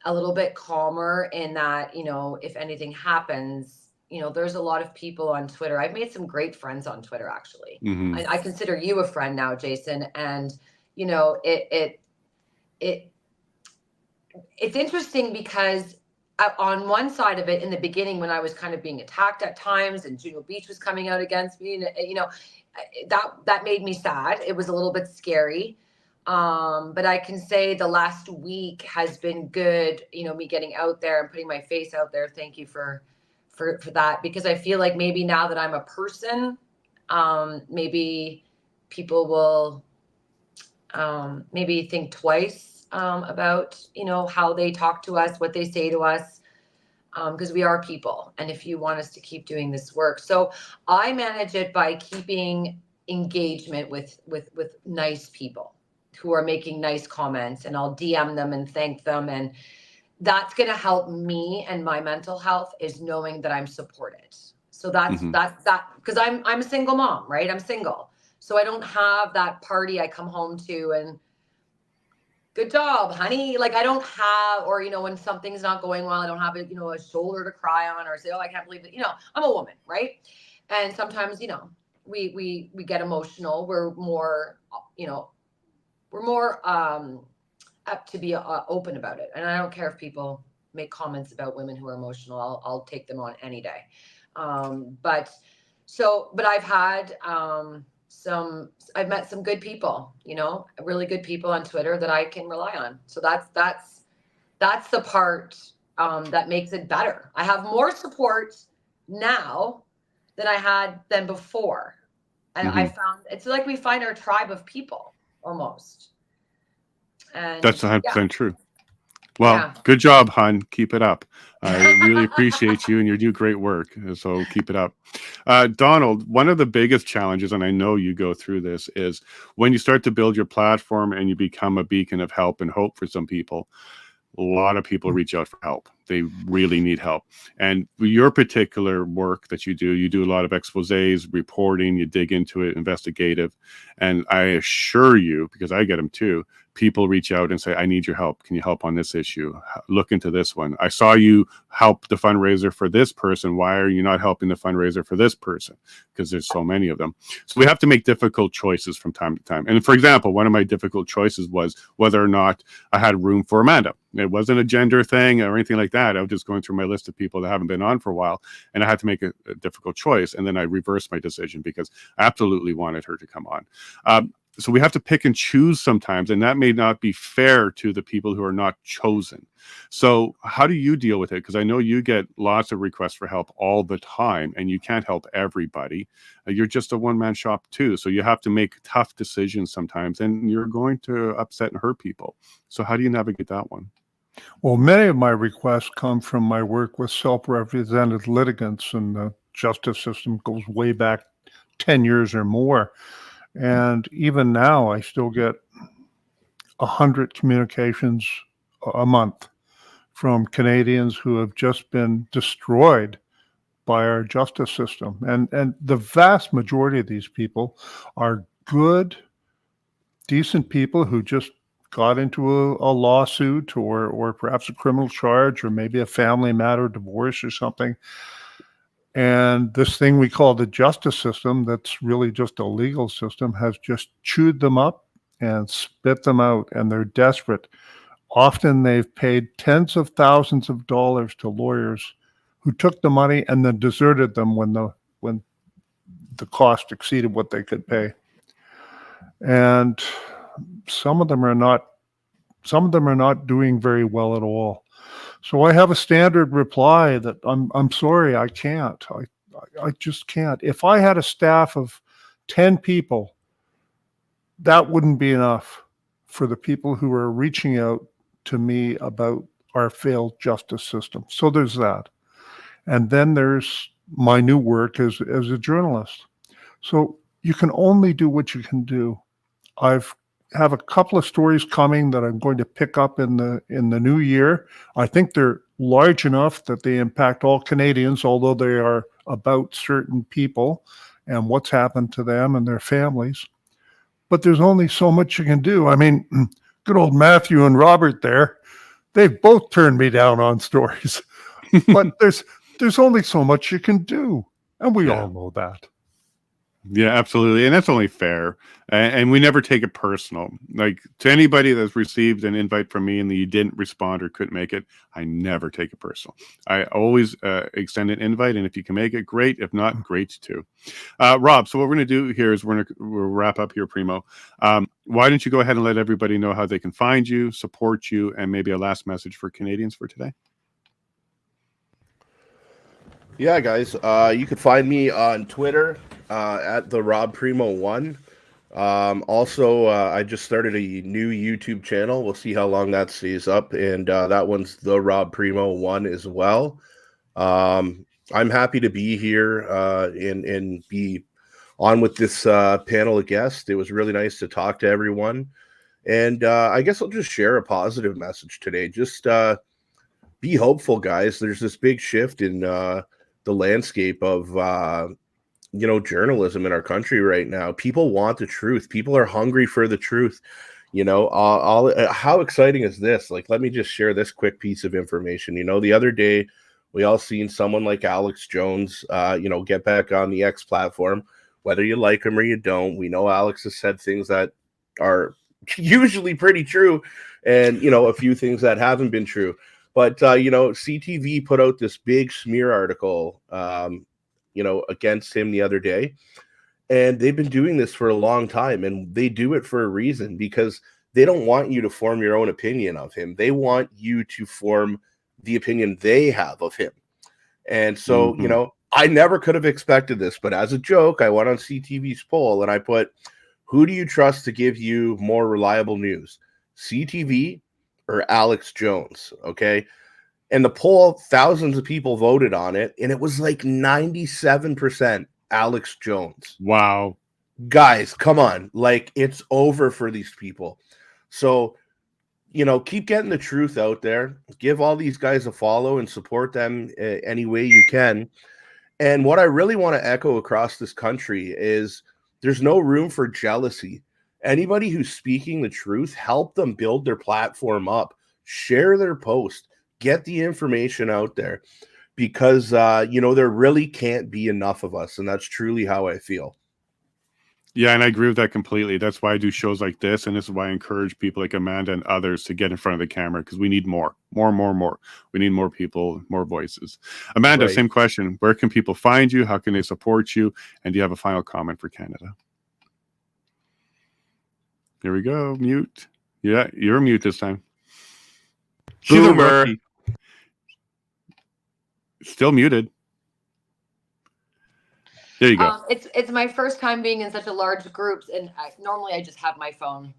a little bit calmer in that, if anything happens, there's a lot of people on Twitter. I've made some great friends on Twitter, actually. Mm-hmm. I consider you a friend now, Jason. And, it's interesting because on one side of it, in the beginning, when I was kind of being attacked at times and Juno Beach was coming out against me, and, that made me sad. It was a little bit scary. But I can say the last week has been good, me getting out there and putting my face out there. Thank you for that, because I feel like maybe now that I'm a person, maybe people will maybe think twice about, how they talk to us, what they say to us, because we are people. And if you want us to keep doing this work. So I manage it by keeping engagement with nice people who are making nice comments, and I'll DM them and thank them. And that's going to help me and my mental health, is knowing that I'm supported. So that's because I'm a single mom, right? I'm single. So I don't have that party I come home to and good job, honey. Like I don't have, or, when something's not going well, I don't have a shoulder to cry on or say, oh, I can't believe it. I'm a woman, right? And sometimes, we get emotional. We're more, apt to be open about it. And I don't care if people make comments about women who are emotional. I'll take them on any day. But I've had, I've met some good people, really good people on Twitter that I can rely on. So that's the part that makes it better. I have more support now than before. And I found it's like we find our tribe of people almost. And that's 100% true. Well, Good job, hon. Keep it up. I really appreciate you, and you do great work. So keep it up. Donald, one of the biggest challenges, and I know you go through this, is when you start to build your platform and you become a beacon of help and hope for some people. A lot of people reach out for help. They really need help. And your particular work that you do a lot of exposés, reporting, you dig into it, investigative. And I assure you, because I get them too, people reach out and say, I need your help. Can you help on this issue? Look into this one. I saw you help the fundraiser for this person. Why are you not helping the fundraiser for this person? Because there's so many of them. So we have to make difficult choices from time to time. And for example, one of my difficult choices was whether or not I had room for Amanda. It wasn't a gender thing or anything like that. I was just going through my list of people that haven't been on for a while, and I had to make a difficult choice. And then I reversed my decision because I absolutely wanted her to come on. So we have to pick and choose sometimes, and that may not be fair to the people who are not chosen. So how do you deal with it? Because I know you get lots of requests for help all the time, and you can't help everybody. You're just a one-man shop too. So you have to make tough decisions sometimes, and you're going to upset and hurt people. So how do you navigate that one? Well, many of my requests come from my work with self-represented litigants, and the justice system goes way back 10 years or more. And even now, I still get 100 communications a month from Canadians who have just been destroyed by our justice system. And the vast majority of these people are good, decent people who just got into a lawsuit or perhaps a criminal charge or maybe a family matter, divorce or something. And this thing we call the justice system, that's really just a legal system, has just chewed them up and spit them out, and they're desperate. Often they've paid tens of thousands of dollars to lawyers who took the money and then deserted them when the cost exceeded what they could pay. And some of them are not doing very well at all. So I have a standard reply that I'm sorry, I can't. I just can't. If I had a staff of 10 people, that wouldn't be enough for the people who are reaching out to me about our failed justice system. So there's that. And then there's my new work as a journalist. So you can only do what you can do. I've have a couple of stories coming that I'm going to pick up in the new year. I think they're large enough that they impact all Canadians, although they are about certain people and what's happened to them and their families. But there's only so much you can do. I mean, good old Matthew and Robert there, they've both turned me down on stories. But there's only so much you can do. And we all know that. Yeah, absolutely. And that's only fair. And we never take it personal. Like, to anybody that's received an invite from me and you didn't respond or couldn't make it, I never take it personal. I always extend an invite. And if you can make it, great. If not, great too. Rob, so what we're going to do here is we'll wrap up here, Primo. Why don't you go ahead and let everybody know how they can find you, support you, and maybe a last message for Canadians for today? Yeah, guys, you could find me on Twitter at the Rob Primo 1. Also, I just started a new YouTube channel. We'll see how long that stays up, and that one's the Rob Primo 1 as well. I'm happy to be here and be on with this panel of guests. It was really nice to talk to everyone, and I guess I'll just share a positive message today. Just be hopeful, guys. There's this big shift in the landscape of journalism in our country right now. People want the truth. People are hungry for the truth. How exciting is this? Like, let me just share this quick piece of information. The other day we all seen someone like Alex Jones get back on the X platform, whether you like him or you don't. We know Alex has said things that are usually pretty true, and a few things that haven't been true. But, CTV put out this big smear article, against him the other day. And they've been doing this for a long time. And they do it for a reason, because they don't want you to form your own opinion of him. They want you to form the opinion they have of him. And so, I never could have expected this. But as a joke, I went on CTV's poll and I put, who do you trust to give you more reliable news? CTV or Alex Jones? Okay. And the poll, thousands of people voted on it, and it was like 97% Alex Jones. Wow. Guys, come on. Like, it's over for these people. So, keep getting the truth out there. Give all these guys a follow and support them any way you can. And what I really want to echo across this country is there's no room for jealousy. Anybody who's speaking the truth, help them build their platform up. Share their post. Get the information out there, because, there really can't be enough of us. And that's truly how I feel. Yeah, and I agree with that completely. That's why I do shows like this. And this is why I encourage people like Amanda and others to get in front of the camera, because we need more. We need more people, more voices. Amanda, Right. Same question. Where can people find you? How can they support you? And do you have a final comment for Canada? Here we go. Mute. Yeah, you're mute this time. She's a Boomer. rookie. Still muted. There you go. It's my first time being in such a large group, and normally I just have my phone.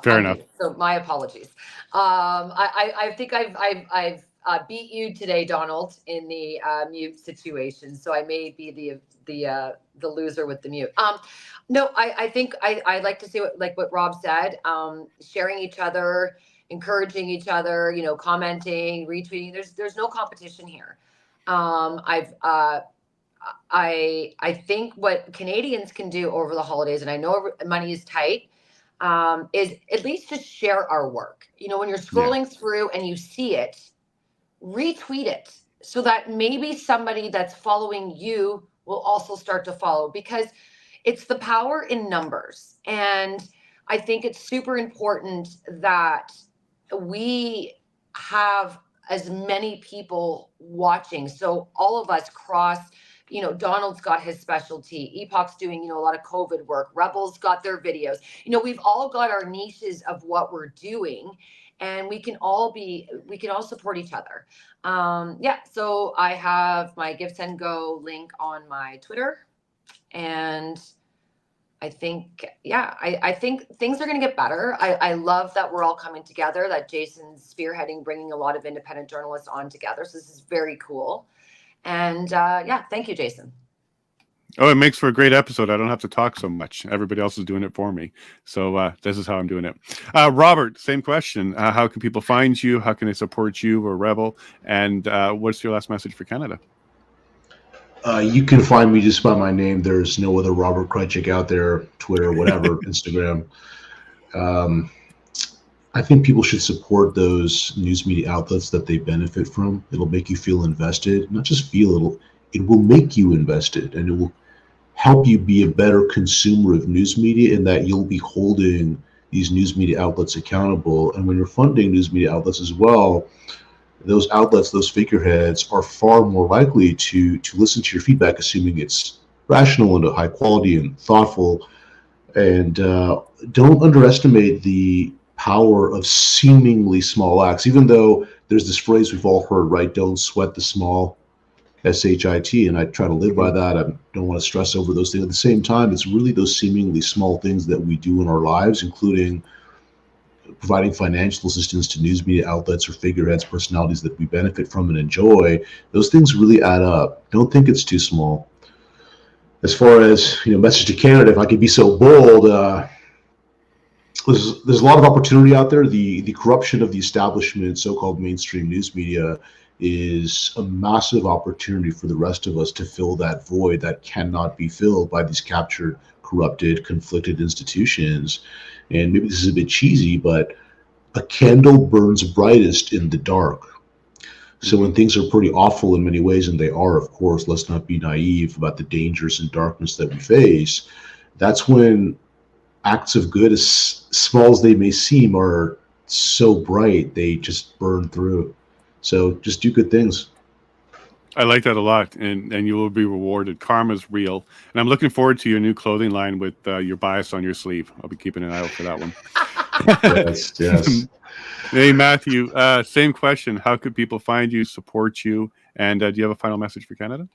Fair enough. So my apologies. I think I've beat you today, Donald, in the mute situation. So I may be the loser with the mute. No, I think I like to say what Rob said. Sharing each other, encouraging each other. Commenting, retweeting. There's no competition here. I think what Canadians can do over the holidays, and I know money is tight, is at least just share our work. When you're scrolling through and you see it, retweet it so that maybe somebody that's following you will also start to follow, because it's the power in numbers. And I think it's super important that we have as many people watching. So all of us cross, Donald's got his specialty. Epoch's doing, a lot of COVID work. Rebel's got their videos. We've all got our niches of what we're doing, and we can all support each other. So I have my Give, Send, Go link on my Twitter. And I think, I think things are going to get better. I love that we're all coming together, that Jason's spearheading, bringing a lot of independent journalists on together. So this is very cool. And thank you, Jason. Oh, it makes for a great episode. I don't have to talk so much. Everybody else is doing it for me. So this is how I'm doing it. Robert, same question. How can people find you? How can they support you or Rebel? And what's your last message for Canada? You can find me just by my name. There's no other Robert Krejcik out there, Twitter, whatever, Instagram. I think people should support those news media outlets that they benefit from. It'll make you feel invested, not just feel, it will make you invested, and it will help you be a better consumer of news media, in that you'll be holding these news media outlets accountable. And when you're funding news media outlets as well, those outlets, those figureheads, are far more likely to listen to your feedback, assuming it's rational and high quality and thoughtful. And don't underestimate the power of seemingly small acts, even though there's this phrase we've all heard, right? Don't sweat the small, S-H-I-T, and I try to live by that. I don't want to stress over those things. At the same time, it's really those seemingly small things that we do in our lives, including providing financial assistance to news media outlets or figureheads, personalities that we benefit from and enjoy. Those things really add up. Don't think it's too small. As far as, message to Canada, if I could be so bold, there's a lot of opportunity out there. The corruption of the establishment, so-called mainstream news media, is a massive opportunity for the rest of us to fill that void that cannot be filled by these captured, corrupted, conflicted institutions. And maybe this is a bit cheesy, but a candle burns brightest in the dark. So when things are pretty awful in many ways, and they are, of course, let's not be naive about the dangers and darkness that we face, that's when acts of good, as small as they may seem, are so bright, they just burn through. So just do good things. I like that a lot, and you will be rewarded. Karma's real. And I'm looking forward to your new clothing line with your bias on your sleeve. I'll be keeping an eye out for that one. Yes. Hey, Matthew, same question. How could people find you, support you, and do you have a final message for Canada?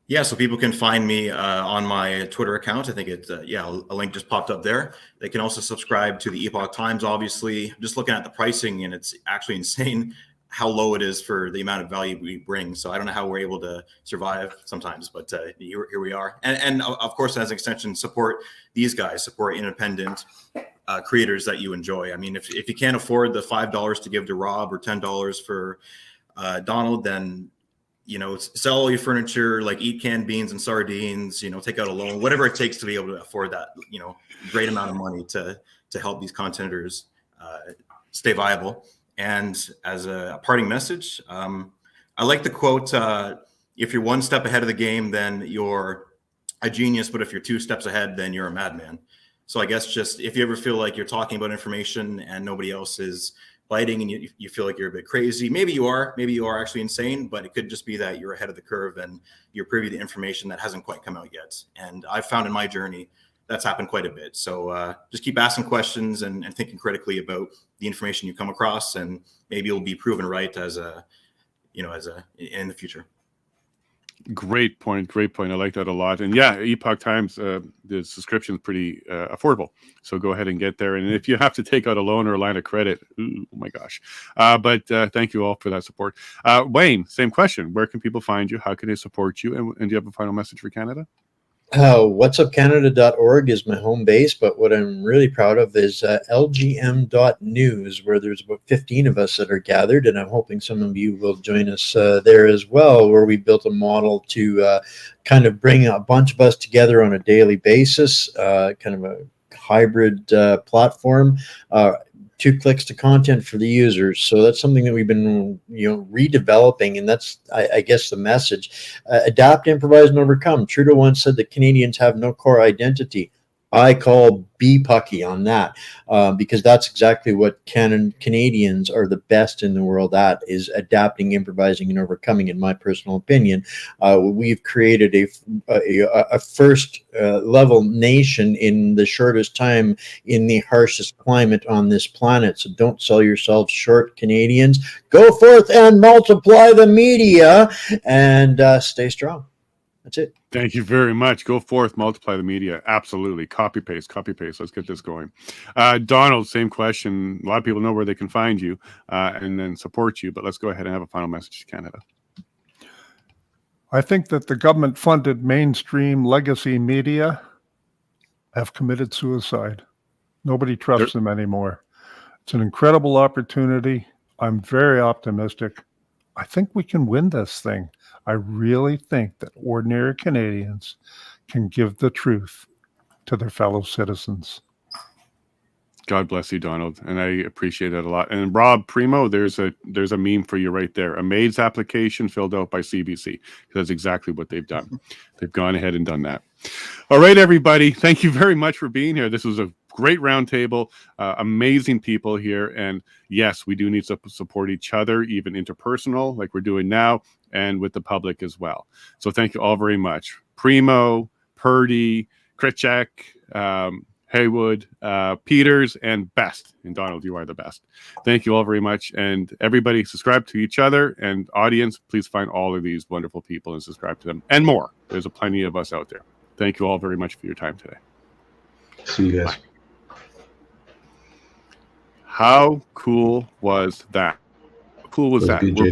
Yeah, so people can find me on my Twitter account. I think it's, a link just popped up there. They can also subscribe to the Epoch Times, obviously. Just looking at the pricing, and it's actually insane how low it is for the amount of value we bring. So I don't know how we're able to survive sometimes, but here we are. And of course, as an extension, support these guys, support independent creators that you enjoy. I mean, if you can't afford the $5 to give to Rob or $10 for Donald, then sell all your furniture, like eat canned beans and sardines, take out a loan, whatever it takes to be able to afford that, great amount of money to help these contenders stay viable. And as a parting message, I like the quote, if you're one step ahead of the game, then you're a genius. But if you're two steps ahead, then you're a madman. So I guess just if you ever feel like you're talking about information and nobody else is biting, and you feel like you're a bit crazy, maybe you are actually insane, but it could just be that you're ahead of the curve and you're privy to information that hasn't quite come out yet. And I've found in my journey that's happened quite a bit. So just keep asking questions and thinking critically about the information you come across, and maybe you'll be proven right in the future. Great point. Great point. I like that a lot. And yeah, Epoch Times, the subscription is pretty affordable. So go ahead and get there. And if you have to take out a loan or a line of credit, ooh, oh my gosh. But thank you all for that support. Wayne, same question. Where can people find you? How can they support you? And do you have a final message for Canada? Whatsupcanada.org is my home base, but what I'm really proud of is lgm.news, where there's about 15 of us that are gathered, and I'm hoping some of you will join us there as well, where we built a model to kind of bring a bunch of us together on a daily basis, kind of a hybrid platform. 2 clicks to content for the users. So that's something that we've been, redeveloping, and that's, I guess, the message. Adapt, improvise, and overcome. Trudeau once said that Canadians have no core identity. I call B-Pucky on that because that's exactly what Canadians are the best in the world at, is adapting, improvising, and overcoming, in my personal opinion. We've created a first level nation in the shortest time in the harshest climate on this planet. So don't sell yourselves short, Canadians. Go forth and multiply the media and stay strong. That's it. Thank you very much. Go forth, multiply the media. Absolutely. Copy paste, copy paste. Let's get this going. Donald, same question. A lot of people know where they can find you and then support you, but let's go ahead and have a final message to Canada. I think that the government-funded mainstream legacy media have committed suicide. Nobody trusts them anymore. It's an incredible opportunity. I'm very optimistic. I think we can win this thing. I really think that ordinary Canadians can give the truth to their fellow citizens. God bless you, Donald, and I appreciate that a lot. And Rob Primo, there's a meme for you right there. A maid's application filled out by CBC. That's exactly what they've done. They've gone ahead and done that. All right, everybody. Thank you very much for being here. This was a great roundtable, amazing people here. And yes, we do need to support each other, even interpersonal, like we're doing now, and with the public as well. So thank you all very much. Primo, Purdy, Kritchek, Haywood, Peters, and Best. And Donald, you are the best. Thank you all very much. And everybody subscribe to each other. And audience, please find all of these wonderful people and subscribe to them. And more. There's a plenty of us out there. Thank you all very much for your time today. See you guys. Bye. How cool was that? How cool was that? Good, We're Jason.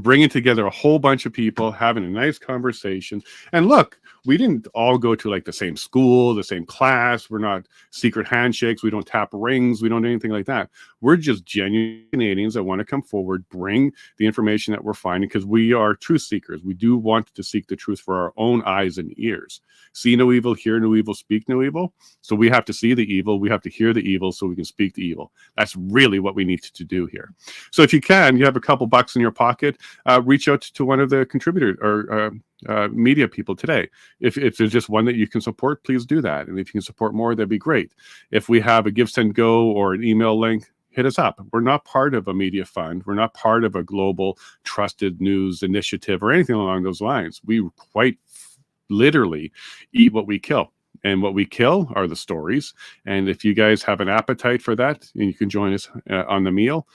bringing together a whole bunch of people, having a nice conversation. And look, we didn't all go to like the same school, the same class. We're not secret handshakes. We don't tap rings. We don't do anything like that. We're just genuine Canadians that want to come forward, bring the information that we're finding, because we are truth seekers. We do want to seek the truth for our own eyes and ears. See no evil, hear no evil, speak no evil. So we have to see the evil. We have to hear the evil so we can speak the evil. That's really what we need to do here. So if you can, you have a couple bucks in your pocket, reach out to one of the contributors or media people today. If there's just one that you can support, please do that. And if you can support more, that'd be great. If we have a Give, Send, Go or an email link, hit us up. We're not part of a media fund. We're not part of a global trusted news initiative or anything along those lines. We quite literally eat what we kill. And what we kill are the stories. And if you guys have an appetite for that, and you can join us on the meal,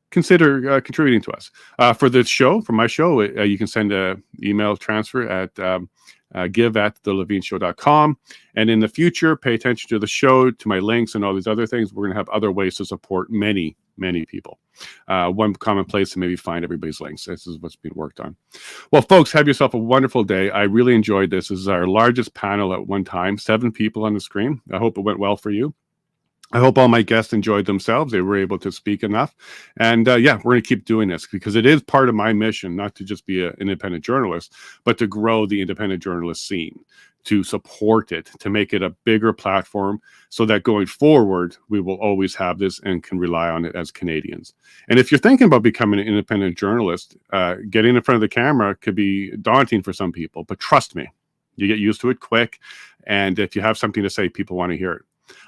consider contributing to us. For the show, for my show, you can send an email transfer at give@thelavigneshow.com. And in the future, pay attention to the show, to my links and all these other things. We're going to have other ways to support many people. One common place to maybe find everybody's links. This is what's being worked on. Well, folks, have yourself a wonderful day. I really enjoyed this. This is our largest panel at one time, 7 people on the screen. I hope it went well for you. I hope all my guests enjoyed themselves. They were able to speak enough. And yeah, we're going to keep doing this because it is part of my mission, not to just be an independent journalist, but to grow the independent journalist scene, to support it, to make it a bigger platform so that going forward, we will always have this and can rely on it as Canadians. And if you're thinking about becoming an independent journalist, getting in front of the camera could be daunting for some people, but trust me, you get used to it quick. And if you have something to say, people want to hear it.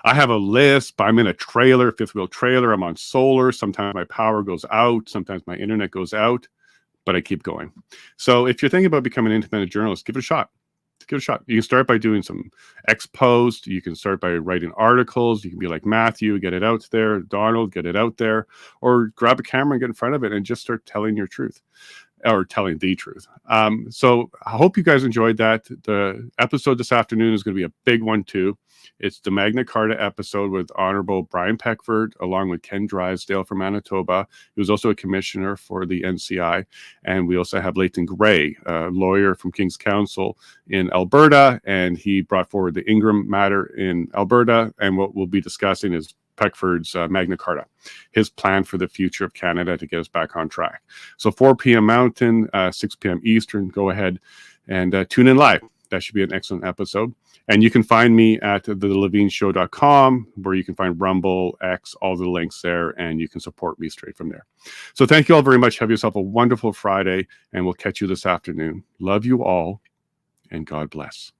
I have a lisp. I'm in a trailer, 5th-wheel trailer. I'm on solar. Sometimes my power goes out. Sometimes my internet goes out, but I keep going. So if you're thinking about becoming an independent journalist, give it a shot. Give it a shot. You can start by doing some ex-post. You can start by writing articles. You can be like Matthew, get it out there. Donald, get it out there. Or grab a camera and get in front of it and just start telling your truth. or telling the truth. So I hope you guys enjoyed that. The episode this afternoon is going to be a big one too. It's the Magna Carta episode with Honorable Brian Peckford, along with Ken Drysdale from Manitoba. He was also a commissioner for the NCI. And we also have Leighton Gray, a lawyer from King's Counsel in Alberta. And he brought forward the Ingram matter in Alberta. And what we'll be discussing is Peckford's Magna Carta, his plan for the future of Canada to get us back on track. So 4 p.m. Mountain, 6 p.m. Eastern, go ahead and tune in live. That should be an excellent episode. And you can find me at thelavigneshow.com, where you can find Rumble, X, all the links there, and you can support me straight from there. So thank you all very much. Have yourself a wonderful Friday, and we'll catch you this afternoon. Love you all, and God bless.